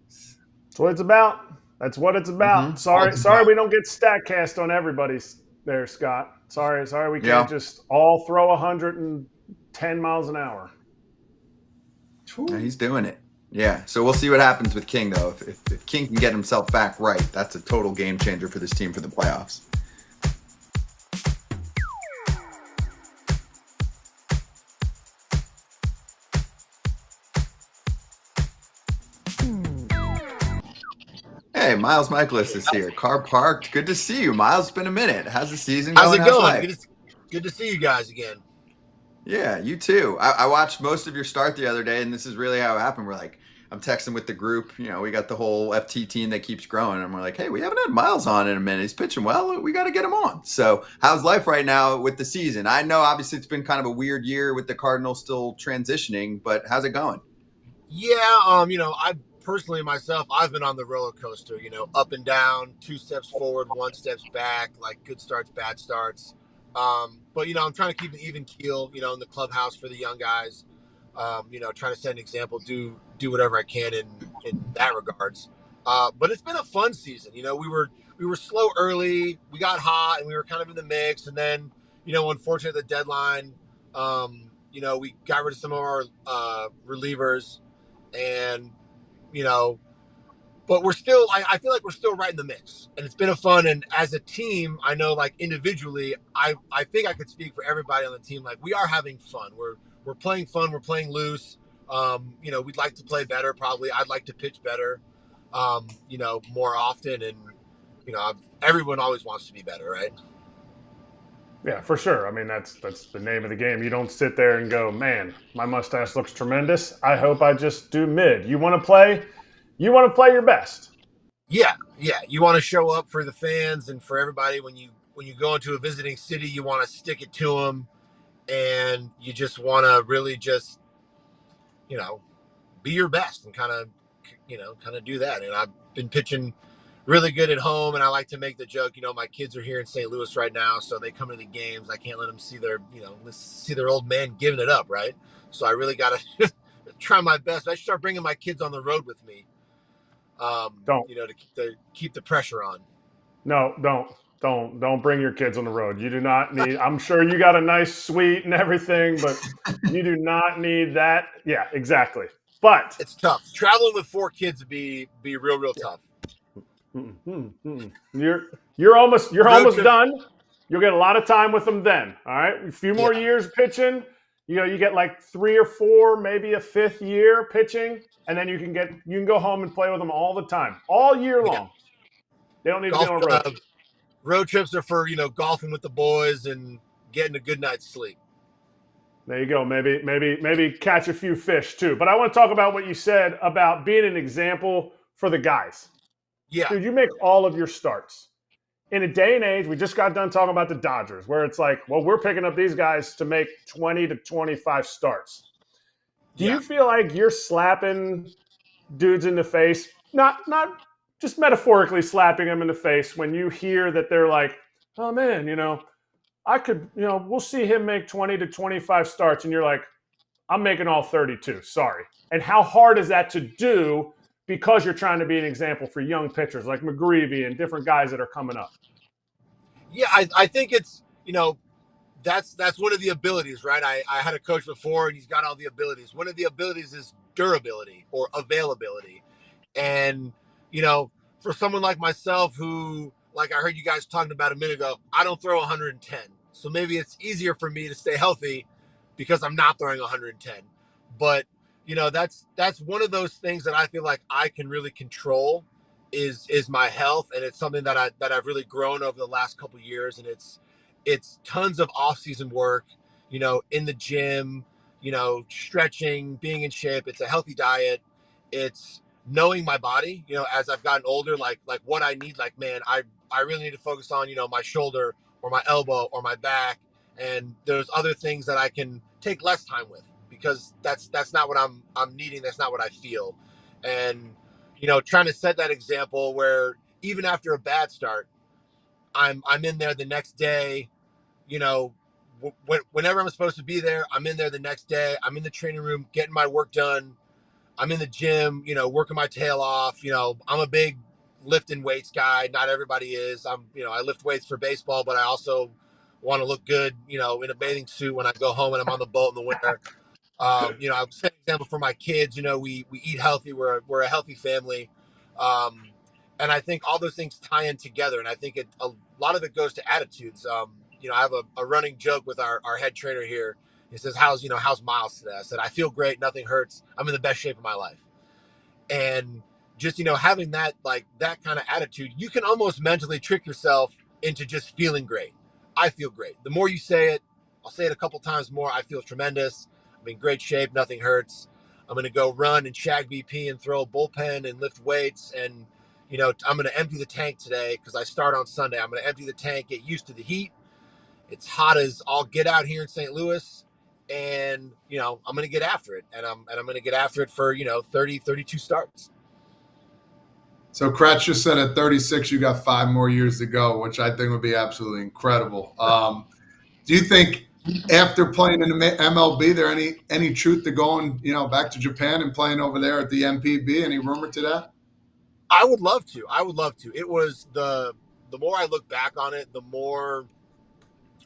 That's what it's about. That's what it's about. Mm-hmm. Sorry, we don't get StatCast on everybody there, Scott. Sorry, we can't just all throw 110 miles an hour. Yeah, he's doing it. Yeah, so we'll see what happens with King, though. If King can get himself back right, that's a total game changer for this team for the playoffs. Hey, Miles Mikolas is here. Car parked. Good to see you, Miles. It's been a minute. How's the season going? How's it going? Good to see you guys again. Yeah, you too. I watched most of your start the other day, and this is really how it happened. I'm texting with the group. You know, we got the whole FT team that keeps growing, and we're like, hey, we haven't had Miles on in a minute. He's pitching well. We got to get him on. So how's life right now with the season? I know, obviously, it's been kind of a weird year with the Cardinals still transitioning, but how's it going? Yeah, personally myself, I've been on the roller coaster, up and down, 2 steps forward, 1 step back, like good starts, bad starts. But, I'm trying to keep an even keel, in the clubhouse for the young guys, trying to set an example, do whatever I can in that regards. But it's been a fun season. We were slow early, we got hot and we were kind of in the mix. And then, unfortunately, the deadline, we got rid of some of our relievers and, but we're still, I feel like we're still right in the mix, and it's been a fun. And as a team, I know, like individually, I think I could speak for everybody on the team. Like, we are having fun. We're playing fun. We're playing loose. We'd like to play better. Probably I'd like to pitch better, more often. And, everyone always wants to be better, right? Yeah, for sure. I mean, that's the name of the game. You don't sit there and go, man, my mustache looks tremendous. I hope I just do mid. You want to play your best. Yeah. You want to show up for the fans and for everybody. When you go into a visiting city, you want to stick it to them, and you just want to really just, be your best and kind of do that. And I've been pitching really good at home, and I like to make the joke, my kids are here in St. Louis right now, so they come to the games. I can't let them see their old man giving it up, right? So I really got to try my best. I should start bringing my kids on the road with me. To keep the pressure on. No, don't bring your kids on the road. You do not need. I'm sure you got a nice suite and everything, but you do not need that. Yeah, exactly. But it's tough. Traveling with 4 kids would be real tough. You're almost done. You'll get a lot of time with them then. All right, a few more years pitching. You get like 3 or 4, maybe a 5th year pitching, and then you can go home and play with them all the time, all year long. They don't need to be on a road trip. Road trips are for golfing with the boys and getting a good night's sleep. There you go. Maybe catch a few fish too. But I want to talk about what you said about being an example for the guys. Yeah. Dude, you make all of your starts. In a day and age, we just got done talking about the Dodgers, where it's like, well, we're picking up these guys to make 20 to 25 starts. Do you feel like you're slapping dudes in the face, not just metaphorically slapping them in the face when you hear that they're like, oh man, I could, we'll see him make 20 to 25 starts, and you're like, I'm making all 32, sorry. And how hard is that to do because you're trying to be an example for young pitchers like McGreevy and different guys that are coming up? Yeah, I think it's, that's one of the abilities, right? I had a coach before, and he's got all the abilities. One of the abilities is durability or availability. And, for someone like myself who, like I heard you guys talking about a minute ago, I don't throw 110. So maybe it's easier for me to stay healthy because I'm not throwing 110. But that's one of those things that I feel like I can really control is my health, and it's something that I've really grown over the last couple of years, and it's tons of off-season work, in the gym, stretching, being in shape. It's a healthy diet. It's knowing my body, as I've gotten older, like what I need. Like, man, I really need to focus on, my shoulder or my elbow or my back. And there's other things that I can take less time with because that's not what I'm needing. That's not what I feel. And, trying to set that example where even after a bad start, I'm in there the next day, whenever I'm supposed to be there, I'm in there the next day. I'm in the training room, getting my work done. I'm in the gym, working my tail off. I'm a big lifting weights guy. Not everybody is. I lift weights for baseball, but I also want to look good, in a bathing suit when I go home and I'm on the boat in the winter. I set an example for my kids. We eat healthy. We're a healthy family. And I think all those things tie in together. And I think a lot of it goes to attitudes. I have a running joke with our head trainer here. He says, how's Miles today? I said, I feel great. Nothing hurts. I'm in the best shape of my life. And just, having that kind of attitude, you can almost mentally trick yourself into just feeling great. I feel great. The more you say it, I'll say it a couple times more. I feel tremendous. I'm in great shape. Nothing hurts. I'm going to go run and shag BP and throw a bullpen and lift weights. And, I'm going to empty the tank today because I start on Sunday. I'm going to empty the tank, get used to the heat. It's hot as all get out here in St. Louis. And, I'm going to get after it. And I'm going to get after it for, 30, 32 starts. So Kratz just said at 36, you got 5 more years to go, which I think would be absolutely incredible. Do you think after playing in the MLB, there any truth to going, back to Japan and playing over there at the MPB? Any rumor to that? I would love to. It was the more I look back on it, the more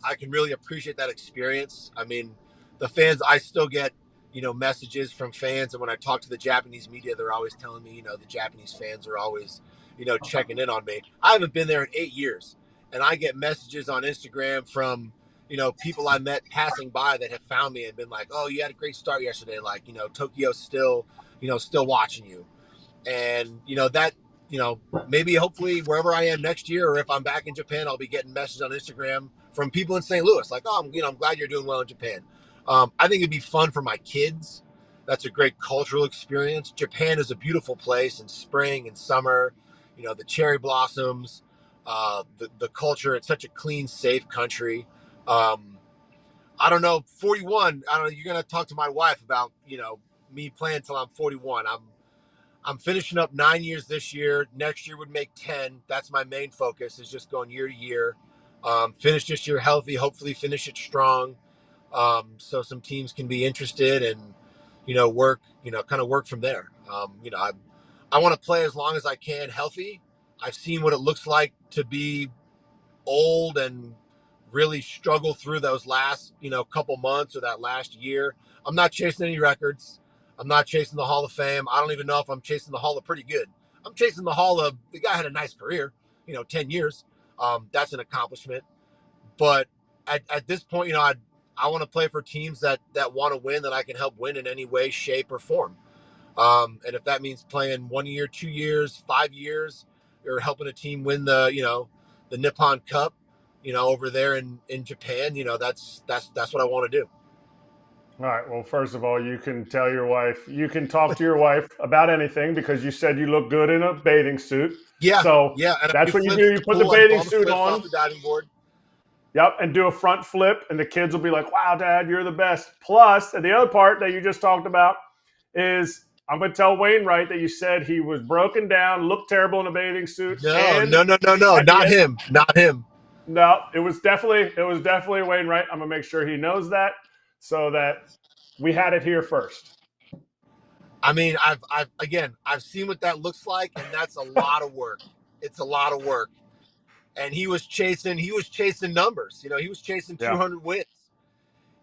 I can really appreciate that experience. I mean, the fans, I still get, messages from fans. And when I talk to the Japanese media, they're always telling me, the Japanese fans are always, checking in on me. I haven't been there in 8 years. And I get messages on Instagram from, people I met passing by that have found me and been like, oh, you had a great start yesterday. Like, Tokyo's still, still watching you. And, that, maybe hopefully wherever I am next year, or if I'm back in Japan, I'll be getting messages on Instagram from people in St. Louis. Like, oh, I'm glad you're doing well in Japan. I think it'd be fun for my kids. That's a great cultural experience. Japan is a beautiful place in spring and summer, the cherry blossoms, the culture. It's such a clean, safe country. I don't know, 41. I don't know. You're going to talk to my wife about, me playing until I'm 41. I'm finishing up 9 years this year. Next year would make 10. That's my main focus, is just going year to year. Finish this year healthy, hopefully finish it strong. So some teams can be interested and, work, kind of work from there. I want to play as long as I can healthy. I've seen what it looks like to be old and really struggle through those last, couple months or that last year. I'm not chasing any records. I'm not chasing the Hall of Fame. I don't even know if I'm chasing the Hall of pretty good. I'm chasing the Hall of, the guy had a nice career, 10 years. That's an accomplishment. But at this point, I want to play for teams that want to win, that I can help win in any way, shape, or form. And if that means playing 1 year, 2 years, 5 years, or helping a team win the Nippon Cup, over there in Japan, that's what I want to do. All right. Well, first of all, you can tell your wife, you can talk to your wife about anything because you said you look good in a bathing suit. Yeah. So yeah, and that's what you do. You put the bathing suit on. Off the diving board. Yep, and do a front flip, and the kids will be like, wow, Dad, you're the best. Plus, and the other part that you just talked about is I'm going to tell Wainwright that you said he was broken down, looked terrible in a bathing suit. No, not him. Not him. No, it was definitely Wainwright. I'm going to make sure he knows that so that we had it here first. I mean, I've seen what that looks like, and that's a lot of work. It's a lot of work. And he was chasing numbers. He was chasing 200 wins.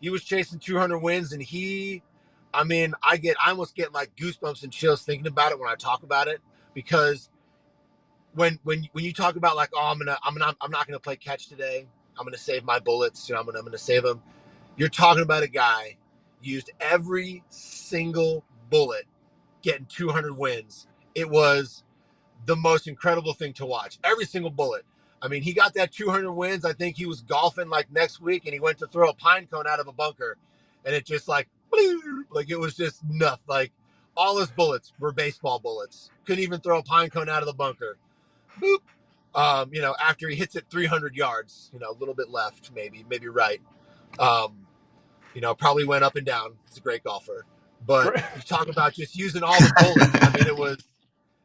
He was chasing 200 wins, and I almost get like goosebumps and chills thinking about it when I talk about it, because when you talk about like, oh, I'm not gonna play catch today. I'm going to save my bullets. I'm going to save them. You're talking about a guy used every single bullet, getting 200 wins. It was the most incredible thing to watch. Every single bullet. I mean, he got that 200 wins. I think he was golfing like next week, and he went to throw a pine cone out of a bunker, and it just like it was just nothing. Like all his bullets were baseball bullets. Couldn't even throw a pine cone out of the bunker. Boop. After he hits it 300 yards, a little bit left, maybe right. Probably went up and down. He's a great golfer. But you talk about just using all the bullets. I mean, it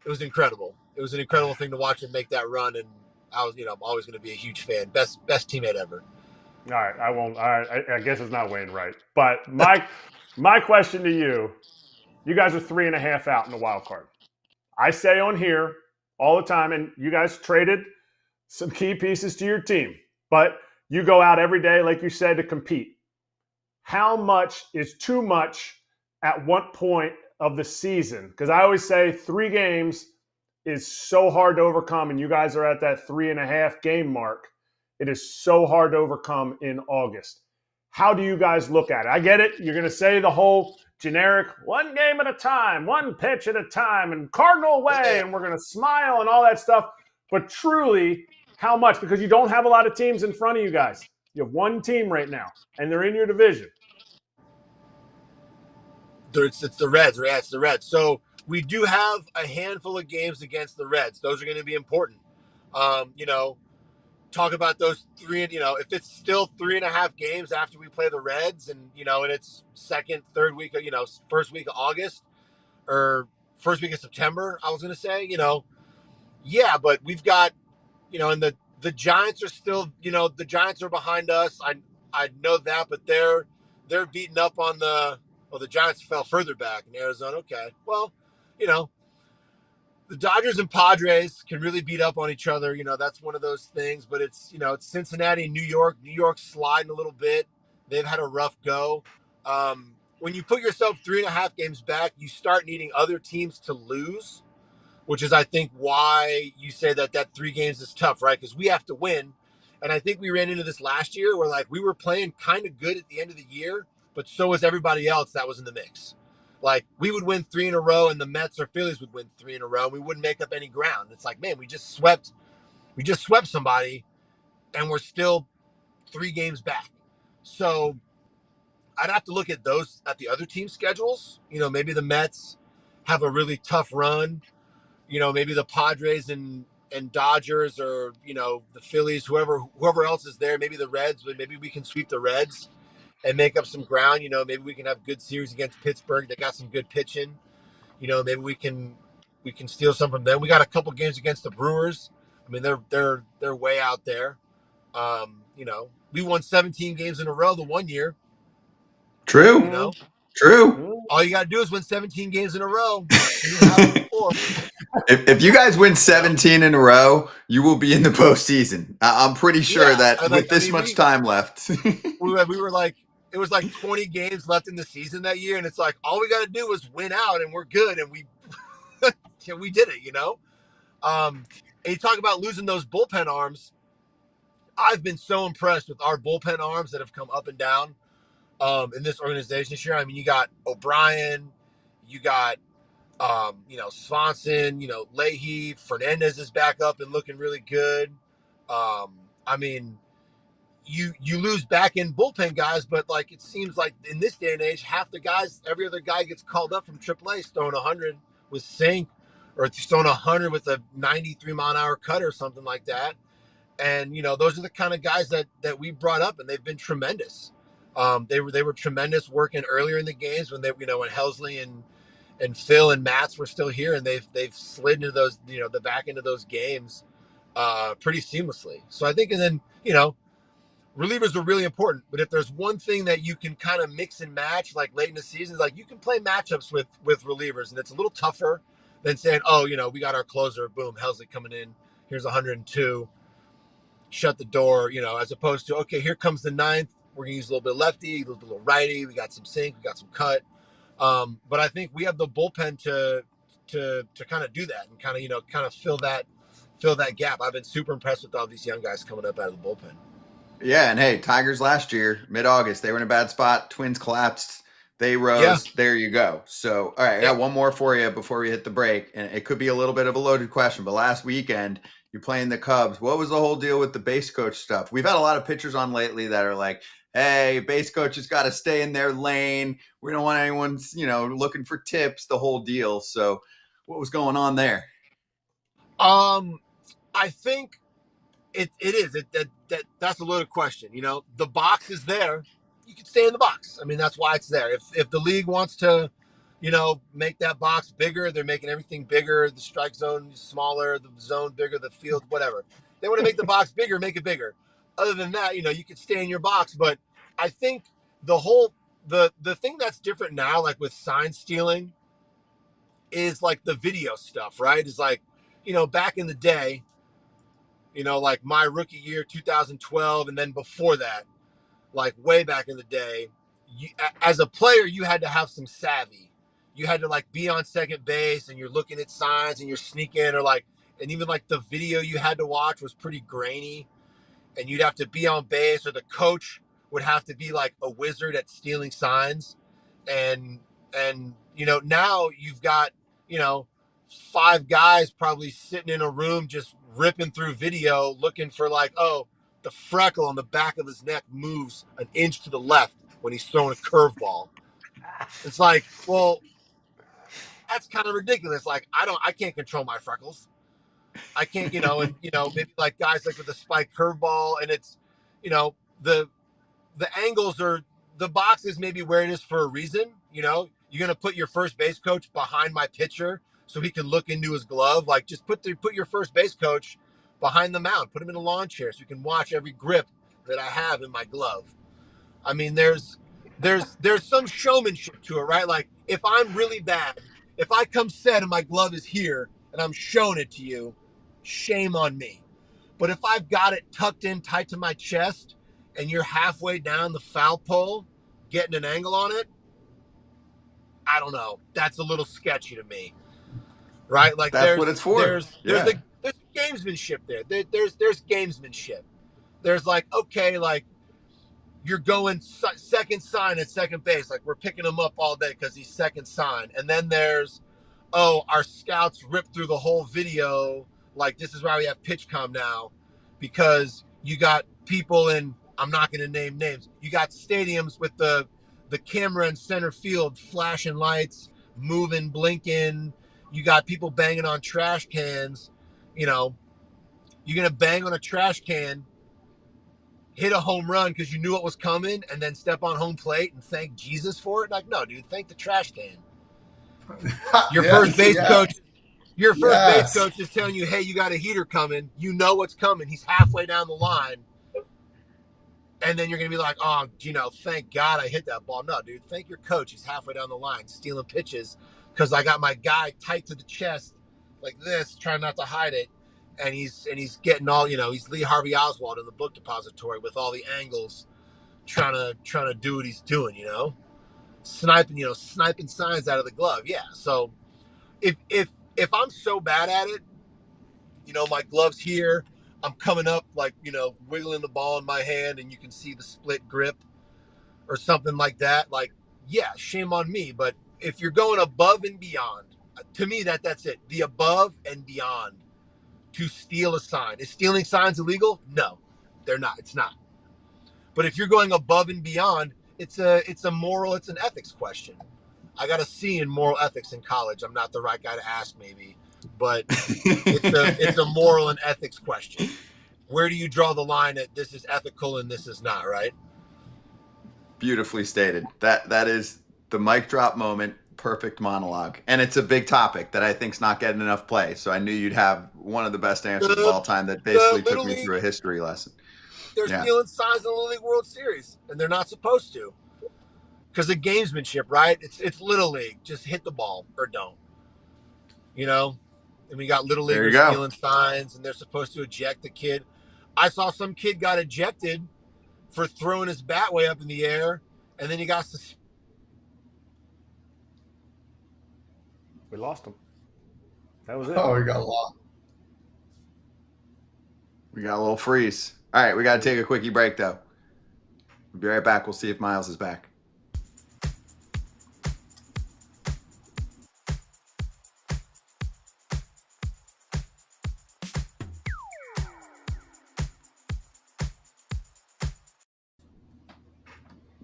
was incredible. It was an incredible thing to watch him make that run, and I'm always going to be a huge fan. Best teammate ever. All right, I won't. All right, I guess it's not Wayne right. But my question to you: you guys are 3.5 out in the wild card. I say on here all the time, and you guys traded some key pieces to your team, but you go out every day, like you said, to compete. How much is too much at what point of the season? Because I always say 3 games is so hard to overcome, and you guys are at that 3.5 game mark. It is so hard to overcome in August. How do you guys look at it? I get it. You're going to say the whole generic 1 game at a time, 1 pitch at a time, and Cardinal way, and we're going to smile and all that stuff. But truly, how much? Because you don't have a lot of teams in front of you guys. You have 1 team right now, and they're in your division. It's the Reds. Yeah, it's the Reds. So we do have a handful of games against the Reds. Those are going to be important. Talk about those 3, if it's still 3.5 games after we play the Reds and it's second, third week, first week of August or first week of September, I was going to say, yeah, but we've got, and the Giants are still, the Giants are behind us. I know that, but they're beating up on the Giants fell further back in Arizona. Okay. Well, the Dodgers and Padres can really beat up on each other. That's one of those things, but it's Cincinnati, New York sliding a little bit. They've had a rough go. When you put yourself 3.5 games back, you start needing other teams to lose, which is, I think, why you say that 3 games is tough, right? Because we have to win. And I think we ran into this last year where we were playing kind of good at the end of the year, but so was everybody else that was in the mix. We would win 3 in a row, and the Mets or Phillies would win 3 in a row, and we wouldn't make up any ground. It's man, we just swept somebody, and we're still 3 games back. So I'd have to look at the other team schedules. Maybe the Mets have a really tough run. Maybe the Padres and Dodgers, or the Phillies, whoever else is there. Maybe the Reds, but maybe we can sweep the Reds and make up some ground. Maybe we can have good series against Pittsburgh. They got some good pitching. Maybe we can steal some from them. We got a couple games against the Brewers. I mean, they're way out there. We won 17 games in a row the one year. True. True. All you got to do is win 17 games in a row. You have before. If you guys win 17 in a row, you will be in the postseason. I'm pretty sure that with this much time left. we were it was 20 games left in the season that year, and it's all we got to do is win out, and we're good, and we we did it, And you talk about losing those bullpen arms. I've been so impressed with our bullpen arms that have come up and down in this organization this year. I mean, you got O'Brien, you got Swanson, Leahy, Fernandez is back up and looking really good. I mean, you lose back end bullpen guys, but it seems like in this day and age, half the guys, every other guy gets called up from AAA, throwing 100 with sink, or throwing 100 with a 93 mile an hour cut or something like that. And those are the kind of guys that we brought up, and they've been tremendous. They were tremendous working earlier in the games when when Helsley and Phil and Matz were still here, and they've slid into those the back end of those games pretty seamlessly. So I think, and then relievers are really important, but if there's one thing that you can kind of mix and match late in the season, you can play matchups with relievers, and it's a little tougher than saying, we got our closer, boom, Helsley coming in, here's 102, shut the door, as opposed to, okay, here comes the 9th, we're gonna use a little bit lefty, a little righty, we got some sink, we got some cut, but I think we have the bullpen to kind of do that and kind of fill that gap. I've been super impressed with all these young guys coming up out of the bullpen. Yeah, and hey, Tigers last year, mid-August, they were in a bad spot. Twins collapsed. They rose. Yeah. There you go. So, all right, I got one more for you before we hit the break, and it could be a little bit of a loaded question. But last weekend, you're playing the Cubs. What was the whole deal with the base coach stuff? We've had a lot of pitchers on lately that are like, "Hey, base coach has got to stay in their lane. We don't want anyone, looking for tips." The whole deal. So, what was going on there? I think it is. That's a loaded question. The box is there. You can stay in the box. I mean, that's why it's there. If the league wants to, make that box bigger, they're making everything bigger. The strike zone smaller, the zone bigger, the field, whatever. They want to make the box bigger, make it bigger. Other than that, you can stay in your box. But I think the thing that's different now, like with sign stealing, is like the video stuff, right? Is like, back in the day, like my rookie year, 2012, and then before that, like way back in the day, as a player, you had to have some savvy. You had to like be on second base and you're looking at signs and you're sneaking, and even like the video you had to watch was pretty grainy, and you'd have to be on base, or the coach would have to be like a wizard at stealing signs. And now you've got, you know, five guys probably sitting in a room just ripping through video looking for like, oh, the freckle on the back of his neck moves an inch to the left when he's throwing a curveball. It's like, well, that's kind of ridiculous. Like, I can't control my freckles. I can't, maybe like guys like with a spike curveball, and it's, you know, the angles are, the box is maybe where it is for a reason. You're gonna put your first base coach behind my pitcher so he can look into his glove. Like, just put your first base coach behind the mound, put him in a lawn chair so you can watch every grip that I have in my glove. I mean, there's some showmanship to it, right? Like, if I'm really bad, if I come set and my glove is here and I'm showing it to you, shame on me. But if I've got it tucked in tight to my chest and you're halfway down the foul pole getting an angle on it, I don't know. That's a little sketchy to me, right? Like, That's what it's for. There's a gamesmanship there. There's gamesmanship. There's like, okay, like, you're going second sign at second base. Like, we're picking him up all day because he's second sign. And then there's, oh, our scouts ripped through the whole video. Like, this is why we have PitchCom now, because you got people in, I'm not going to name names. You got stadiums with the camera in center field, flashing lights, moving, blinking. You got people banging on trash cans. You're going to bang on a trash can, hit a home run because you knew it was coming, and then step on home plate and thank Jesus for it? Like, no, dude, thank the trash can. Your first base coach is telling you, hey, you got a heater coming. You know what's coming. He's halfway down the line. And then you're going to be like, oh, thank God I hit that ball. No, dude, thank your coach. He's halfway down the line stealing pitches because I got my guy tight to the chest like this, trying not to hide it. And he's getting all, he's Lee Harvey Oswald in the book depository with all the angles, trying to do what he's doing, sniping signs out of the glove. Yeah. So if I'm so bad at it, my glove's here, I'm coming up like, wiggling the ball in my hand and you can see the split grip or something like that. Like, yeah, shame on me. But if you're going above and beyond, to me, that's it. The above and beyond to steal a sign. Is stealing signs illegal? No, they're not. It's not. But if you're going above and beyond, it's a moral, it's an ethics question. I got a C in moral ethics in college. I'm not the right guy to ask, maybe, but it's a moral and ethics question. Where do you draw the line that this is ethical and this is not, right? Beautifully stated. That is the mic drop moment. Perfect monologue. And it's a big topic that I think's not getting enough play. So I knew you'd have one of the best answers of all time that basically took me through a history lesson. They're stealing signs in the Little League World Series, and they're not supposed to. Because of gamesmanship, right? It's Little League. Just hit the ball or don't. And we got Little Leaguers stealing signs, and they're supposed to eject the kid. I saw some kid got ejected for throwing his bat way up in the air, and then he got suspended. We lost him. That was it. Oh, we got lost. We got a little freeze. All right, we got to take a quickie break, though. We'll be right back. We'll see if Miles is back.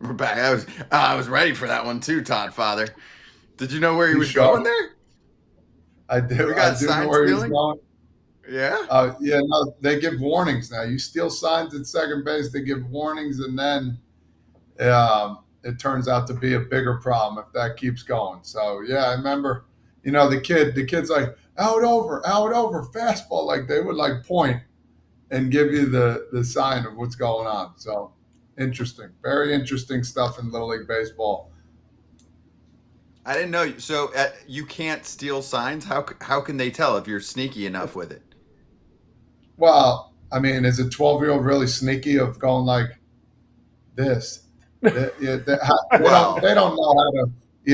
We're back. I was ready for that one too, Todd Father. Did you know where he was going there? I do. We got I do sign know where stealing? he's going. Yeah. Yeah. No, they give warnings now. You steal signs at second base, they give warnings, and then it turns out to be a bigger problem if that keeps going. So yeah, I remember. The kid's like out over, fastball. Like they would like point and give you the sign of what's going on. So interesting, very interesting stuff in Little League baseball. I didn't know. So you can't steal signs? How can they tell if you're sneaky enough with it? Well, I mean, is a 12-year-old really sneaky of going like this? They don't know how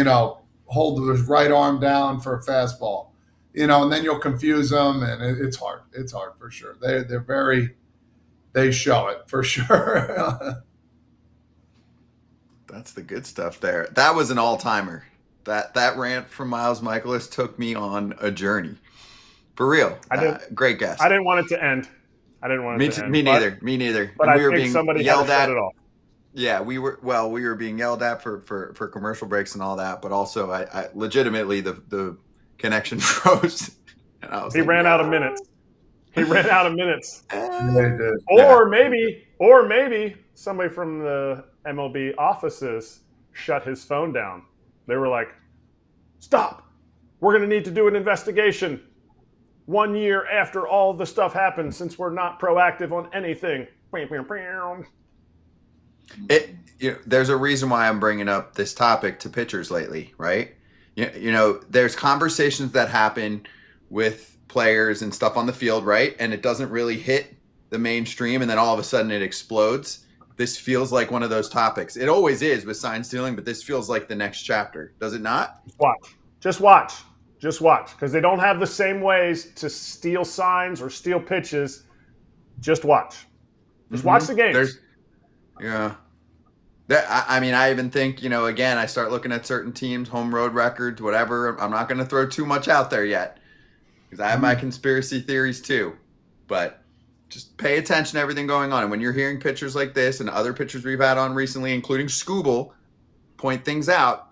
to, hold his right arm down for a fastball, and then you'll confuse them, and it's hard. It's hard for sure. They show it for sure. That's the good stuff there. That was an all-timer. That rant from Miles Mikolas took me on a journey. For real. Great guess. I didn't want it to end. Me neither. But we I were think being somebody yelled had to at. shut it off. Yeah, we were being yelled at for commercial breaks and all that, but also I legitimately the connection froze. And I was He ran out of minutes. Yeah, Or maybe somebody from the MLB offices shut his phone down. They were like, "Stop! We're going to need to do an investigation 1 year after all the stuff happened, since we're not proactive on anything." There's a reason why I'm bringing up this topic to pitchers lately, right? There's conversations that happen with players and stuff on the field, right? And it doesn't really hit the mainstream, and then all of a sudden it explodes. This feels like one of those topics. It always is with sign stealing, but this feels like the next chapter. Does it not? Just watch. Because they don't have the same ways to steal signs or steal pitches. Just watch. Watch the games. I even think, again, I start looking at certain teams, home road records, whatever. I'm not going to throw too much out there yet because I have my conspiracy theories too. But just pay attention to everything going on. And when you're hearing pitchers like this and other pitchers we've had on recently, including Scooble, point things out,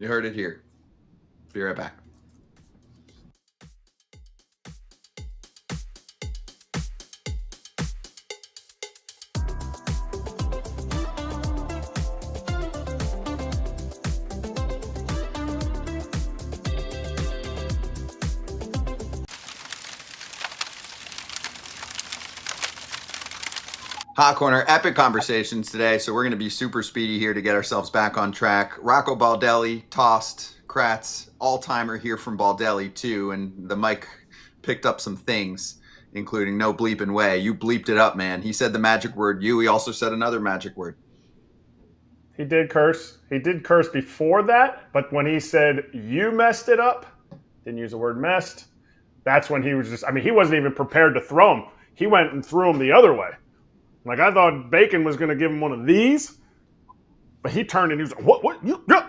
you heard it here. Be right back. Hot Corner, epic conversations today, so we're going to be super speedy here to get ourselves back on track. Rocco Baldelli tossed Kratz, all-timer here from Baldelli too, and the mic picked up some things, including no bleeping way. You bleeped it up, man. He said the magic word you. He also said another magic word. He did curse. He did curse before that, but when he said you messed it up, didn't use the word messed, that's when he was he wasn't even prepared to throw him. He went and threw him the other way. Like, I thought Bacon was going to give him one of these, but he turned and he was like, what, yeah.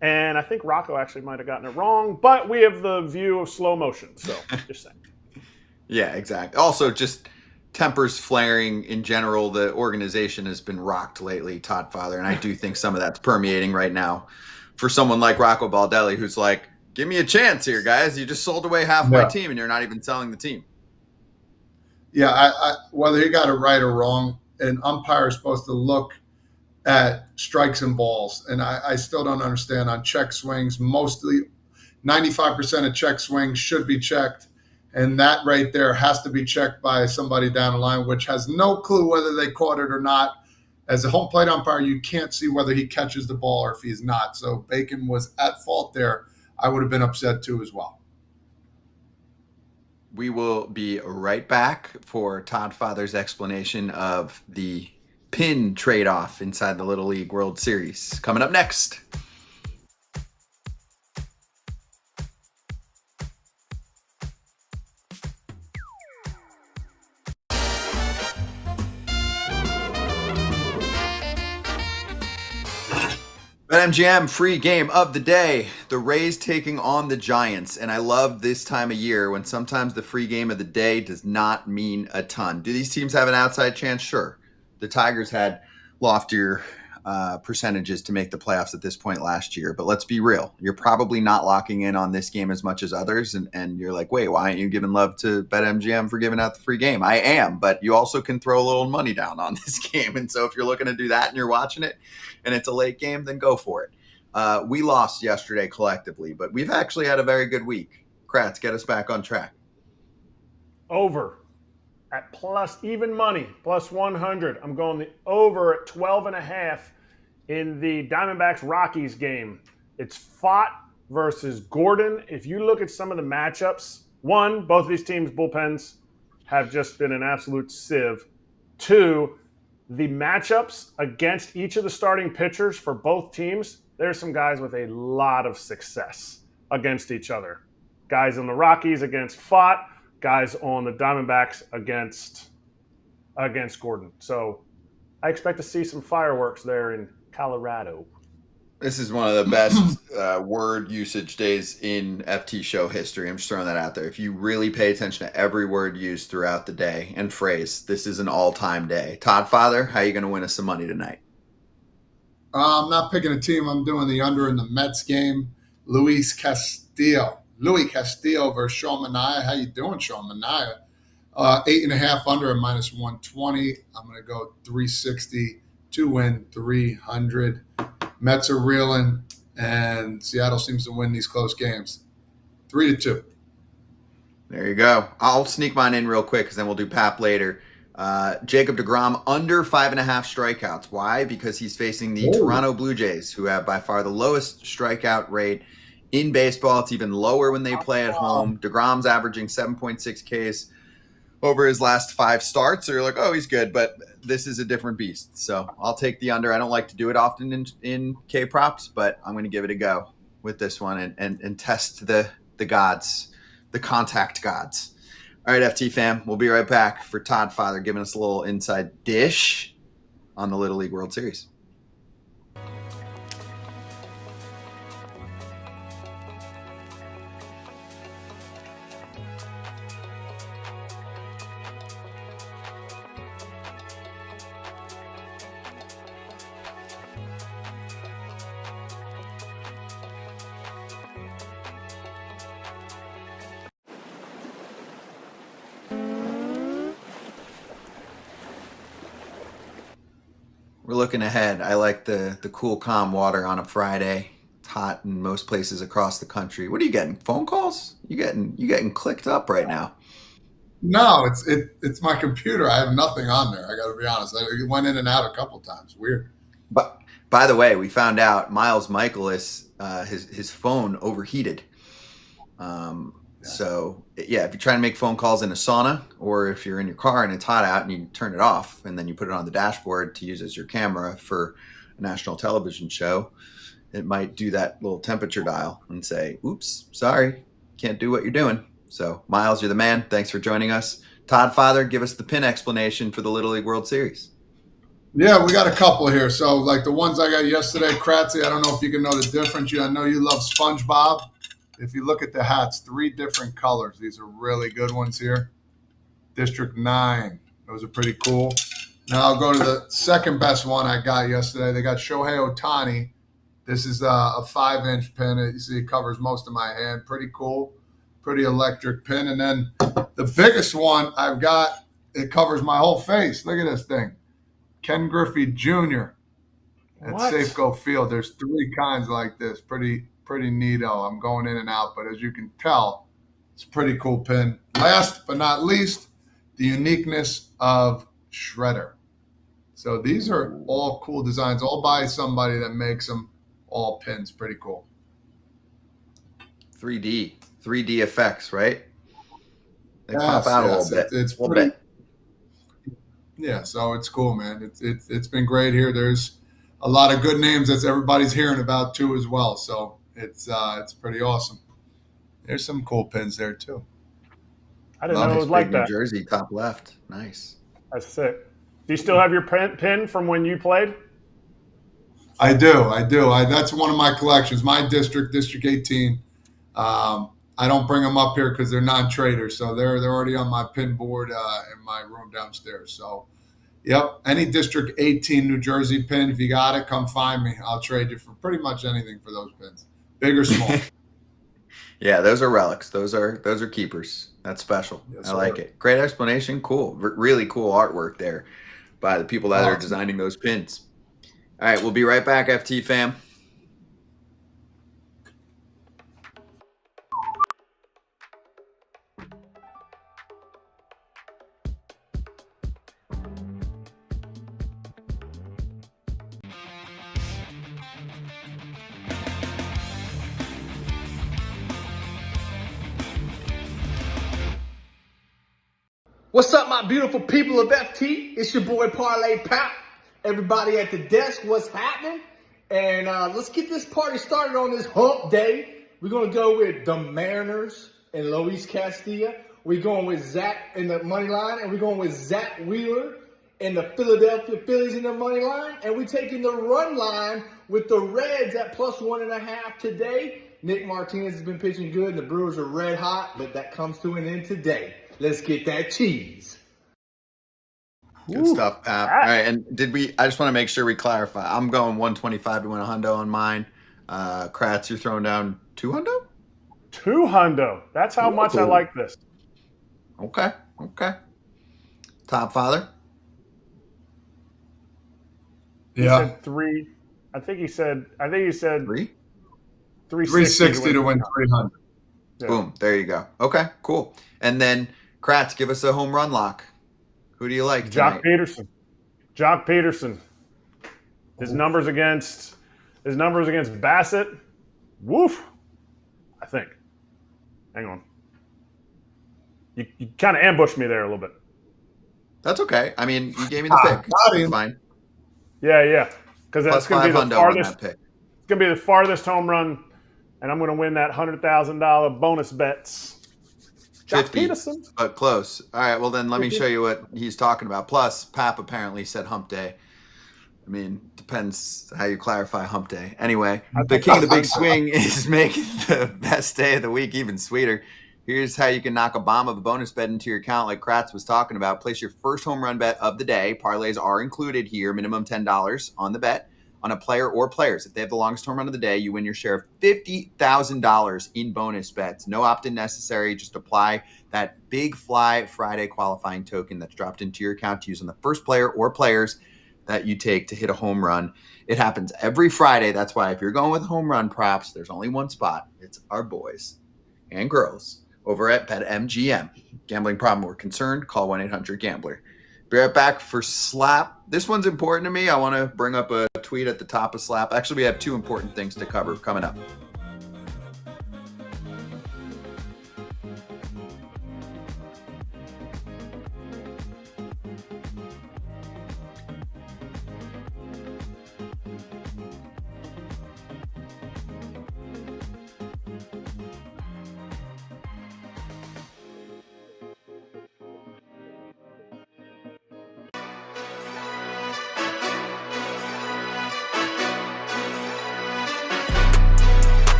And I think Rocco actually might have gotten it wrong, but we have the view of slow motion, so just saying. Yeah, exactly. Also, just tempers flaring in general. The organization has been rocked lately, Todd Father, and I do think some of that's permeating right now for someone like Rocco Baldelli, who's like, give me a chance here, guys. You just sold away half my team, and you're not even selling the team. Yeah, I whether he got it right or wrong, an umpire is supposed to look at strikes and balls, and I still don't understand on check swings. Mostly 95% of check swings should be checked, and that right there has to be checked by somebody down the line, which has no clue whether they caught it or not. As a home plate umpire, you can't see whether he catches the ball or if he's not. So Bacon was at fault there. I would have been upset too as well. We will be right back for Todd Father's explanation of the pin trade-off inside the Little League World Series. Coming up next. BetMGM free game of the day. The Rays taking on the Giants. And I love this time of year when sometimes the free game of the day does not mean a ton. Do these teams have an outside chance? Sure. The Tigers had loftier percentages to make the playoffs at this point last year. But let's be real. You're probably not locking in on this game as much as others. And you're like, wait, why aren't you giving love to BetMGM for giving out the free game? I am. But you also can throw a little money down on this game. And so if you're looking to do that and you're watching it and it's a late game, then go for it. We lost yesterday collectively, but we've actually had a very good week. Kratz, get us back on track. Over at plus even money, plus 100. I'm going the over at 12.5 in the Diamondbacks-Rockies game. It's Fott versus Gordon. If you look at some of the matchups, one, both of these teams' bullpens have just been an absolute sieve. Two, the matchups against each of the starting pitchers for both teams, there's some guys with a lot of success against each other. Guys on the Rockies against Fott, guys on the Diamondbacks against Gordon. So I expect to see some fireworks there in Colorado. This is one of the best word usage days in FT show history. I'm just throwing that out there. If you really pay attention to every word used throughout the day and phrase, this is an all-time day. Todd Father, how are you going to win us some money tonight? I'm not picking a team. I'm doing the under in the Mets game. Louis Castillo versus Sean Manaea. How you doing, Sean Manaea? 8.5 under at minus 120. I'm going to go 360 to win 300. Mets are reeling, and Seattle seems to win these close games. 3-2. There you go. I'll sneak mine in real quick because then we'll do Pap later. Jacob deGrom under 5.5 strikeouts. Why? Because he's facing the Toronto Blue Jays, who have by far the lowest strikeout rate in baseball. It's even lower when they play at home. DeGrom's averaging 7.6 Ks over his last 5 starts. So you're like, oh, he's good, but this is a different beast. So I'll take the under. I don't like to do it often in K props, but I'm going to give it a go with this one and test the gods, the contact gods. All right, FT fam, we'll be right back for Todd Father giving us a little inside dish on the Little League World Series. We're looking ahead. I like the cool, calm water on a Friday. It's hot in most places across the country. What are you getting? Phone calls? You getting clicked up right now? No, it's my computer. I have nothing on there. I got to be honest. I went in and out a couple times. Weird. But by the way, we found out Miles Mikolas, his phone overheated. So yeah, if you're trying to make phone calls in a sauna, or if you're in your car and it's hot out and you turn it off and then you put it on the dashboard to use as your camera for a national television show, it might do that little temperature dial and say, oops, sorry, can't do what you're doing. So Miles, you're the man. Thanks for joining us. Todd Father, give us the pin explanation for the Little League World Series. Yeah, we got a couple here. So like the ones I got yesterday, Kratzy, I don't know if you can know the difference. I know you love SpongeBob. If you look at the hats, 3 different colors. These are really good ones here. District 9. Those are pretty cool. Now I'll go to the second best one I got yesterday. They got Shohei Ohtani. This is a 5-inch pin. You see it covers most of my hand. Pretty cool. Pretty electric pin. And then the biggest one I've got, it covers my whole face. Look at this thing. Ken Griffey Jr. at Safeco Field. There's 3 kinds like this. Pretty neato. I'm going in and out, but as you can tell, it's a pretty cool pin. Last but not least, the uniqueness of Shredder. So these are all cool designs, all by somebody that makes them, all pins. Pretty cool. 3D effects, right? They pop out a little bit. It's pretty. Yeah, so it's cool, man. It's been great here. There's a lot of good names that everybody's hearing about too as well. So it's pretty awesome. There's some cool pins there too. I didn't know it was like that. New Jersey, top left. Nice. That's sick. Do you still have your pin from when you played? I do. That's one of my collections. My district 18. I don't bring them up here because they're non-traders, so they're already on my pin board in my room downstairs. So, yep, any District 18 New Jersey pin, if you got it, come find me. I'll trade you for pretty much anything for those pins, big or small. Yeah, those are relics. Those are keepers. That's special. Yes, I like it. Great explanation. Cool. Really cool artwork there by the people that are designing those pins. All right, we'll be right back, FT fam. What's up, my beautiful people of FT? It's your boy Parlay Pap. Everybody at the desk, what's happening? And let's get this party started on this hump day. We're going to go with the Mariners and Luis Castillo. We're going with Zach in the money line, and we're going with Zach Wheeler and the Philadelphia Phillies in the money line. And we're taking the run line with the Reds at +1.5 today. Nick Martinez has been pitching good, and the Brewers are red hot, but that comes to an end today. Let's get that cheese. Good stuff, Pap. All right, and I just want to make sure we clarify. I'm going 125 to win a hundo on mine. Kratz, you're throwing down 2 hundo? 2 hundo. That's how much I like this. Okay. Top father? He said 3. I think he said 3? 360 to win 300. Yeah. Boom. There you go. Okay, cool. And then Kratz, give us a home run lock. Who do you like tonight? Jock Peterson. His numbers against Bassett. Woof. I think. Hang on. You kind of ambushed me there a little bit. That's okay. I mean, you gave me the pick. It's fine. Yeah. Because that's going to be the farthest. Pick. It's going to be the farthest home run, and I'm going to win that $100,000 bonus bets. 50, but close. All right, well then let me show you what he's talking about. Plus, Pap apparently said hump day. I mean, depends how you clarify hump day. Anyway, the king of the big swing is making the best day of the week even sweeter. Here's how you can knock a bomb of a bonus bet into your account like Kratz was talking about. Place your first home run bet of the day. Parlays are included here, minimum $10 on the bet. On a player or players. If they have the longest home run of the day, you win your share of $50,000 in bonus bets. No opt-in necessary. Just apply that Big Fly Friday qualifying token that's dropped into your account to use on the first player or players that you take to hit a home run. It happens every Friday. That's why if you're going with home run props, there's only one spot. It's our boys and girls over at BetMGM. Gambling problem or concerned? Call 1-800-GAMBLER. Be right back for Slap. This one's important to me. I want to bring up a tweet at the top of Slap. Actually, we have 2 important things to cover coming up.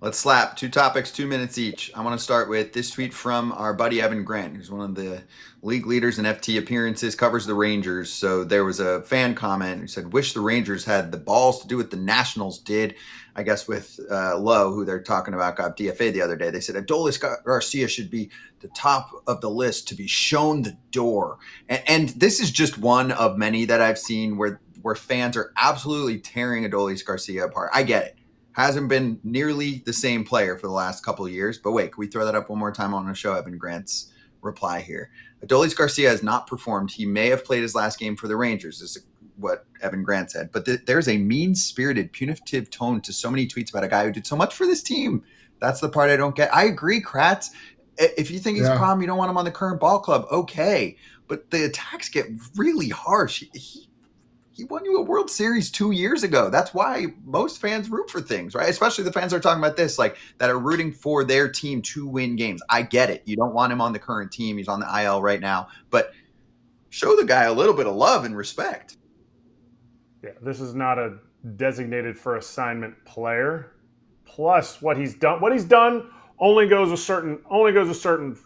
Let's slap. 2 topics, 2 minutes each. I want to start with this tweet from our buddy Evan Grant, who's one of the league leaders in FT appearances, covers the Rangers. So there was a fan comment who said, wish the Rangers had the balls to do what the Nationals did. I guess with Lowe, who they're talking about, got DFA the other day. They said Adolis Garcia should be the top of the list to be shown the door. And this is just one of many that I've seen where fans are absolutely tearing Adolis Garcia apart. I get it. Hasn't been nearly the same player for the last couple of years. But wait, can we throw that up one more time? I want to show Evan Grant's reply here. Adolis Garcia has not performed. He may have played his last game for the Rangers, is what Evan Grant said. But there's a mean-spirited, punitive tone to so many tweets about a guy who did so much for this team. That's the part I don't get. I agree, Kratz. If you think he's a problem, you don't want him on the current ball club, okay. But the attacks get really harsh. He won you a World Series 2 years ago. That's why most fans root for things, right? Especially the fans that are talking about this, like that are rooting for their team to win games. I get it. You don't want him on the current team. He's on the IL right now. But show the guy a little bit of love and respect. Yeah, this is not a designated for assignment player. Plus, what he's done only goes a certain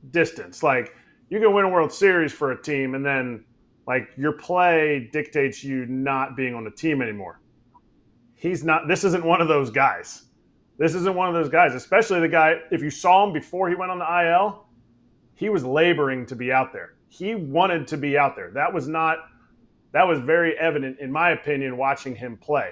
distance. Like, you can win a World Series for a team, and then like your play dictates you not being on the team anymore. He's not. This isn't one of those guys. Especially the guy. If you saw him before he went on the IL, he was laboring to be out there. He wanted to be out there. That was very evident, in my opinion, watching him play.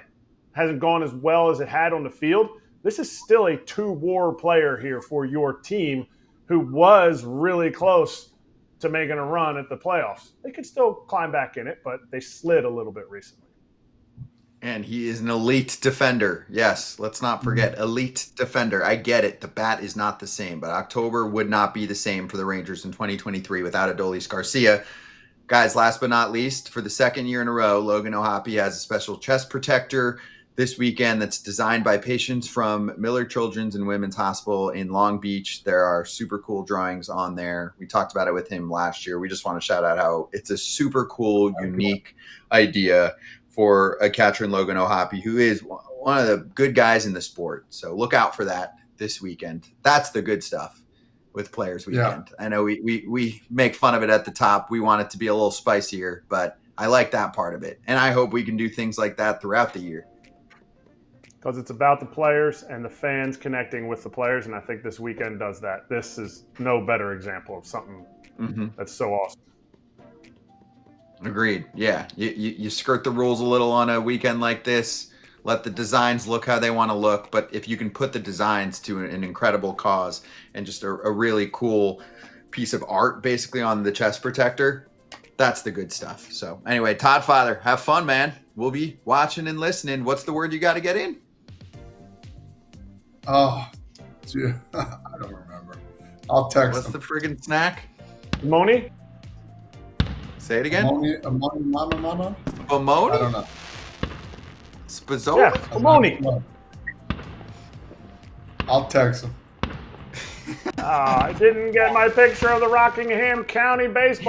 Hasn't gone as well as it had on the field. This is still a two-WAR player here for your team who was really close to making a run at the playoffs. They could still climb back in it, but they slid a little bit recently. And he is an elite defender. Yes, let's not forget, elite defender. I get it. The bat is not the same, but October would not be the same for the Rangers in 2023 without Adolis Garcia. Guys, last but not least, for the second year in a row, Logan O'Hoppe has a special chest protector this weekend that's designed by patients from Miller Children's and Women's Hospital in Long Beach. There are super cool drawings on there. We talked about it with him last year. We just want to shout out how it's a super cool, unique idea for a catcher in Logan O'Hoppe, who is one of the good guys in the sport. So look out for that this weekend. That's the good stuff with Players Weekend. Yeah. I know we make fun of it at the top. We want it to be a little spicier, but I like that part of it. And I hope we can do things like that throughout the year. Because it's about the players and the fans connecting with the players, and I think this weekend does that. This is no better example of something that's so awesome. Agreed. Yeah, you skirt the rules a little on a weekend like this. Let the designs look how they want to look, but if you can put the designs to an incredible cause and just a really cool piece of art basically on the chest protector, that's the good stuff. So anyway, Todd Father, have fun, man. We'll be watching and listening. What's the word you got to get in? Oh, dude, I don't remember. I'll text What's the friggin' snack? Moni? Say it again. Mama. Bomoni? I don't know. Spazzola? Yeah, Moni. I'll text him. I didn't get my picture of the Rockingham County baseball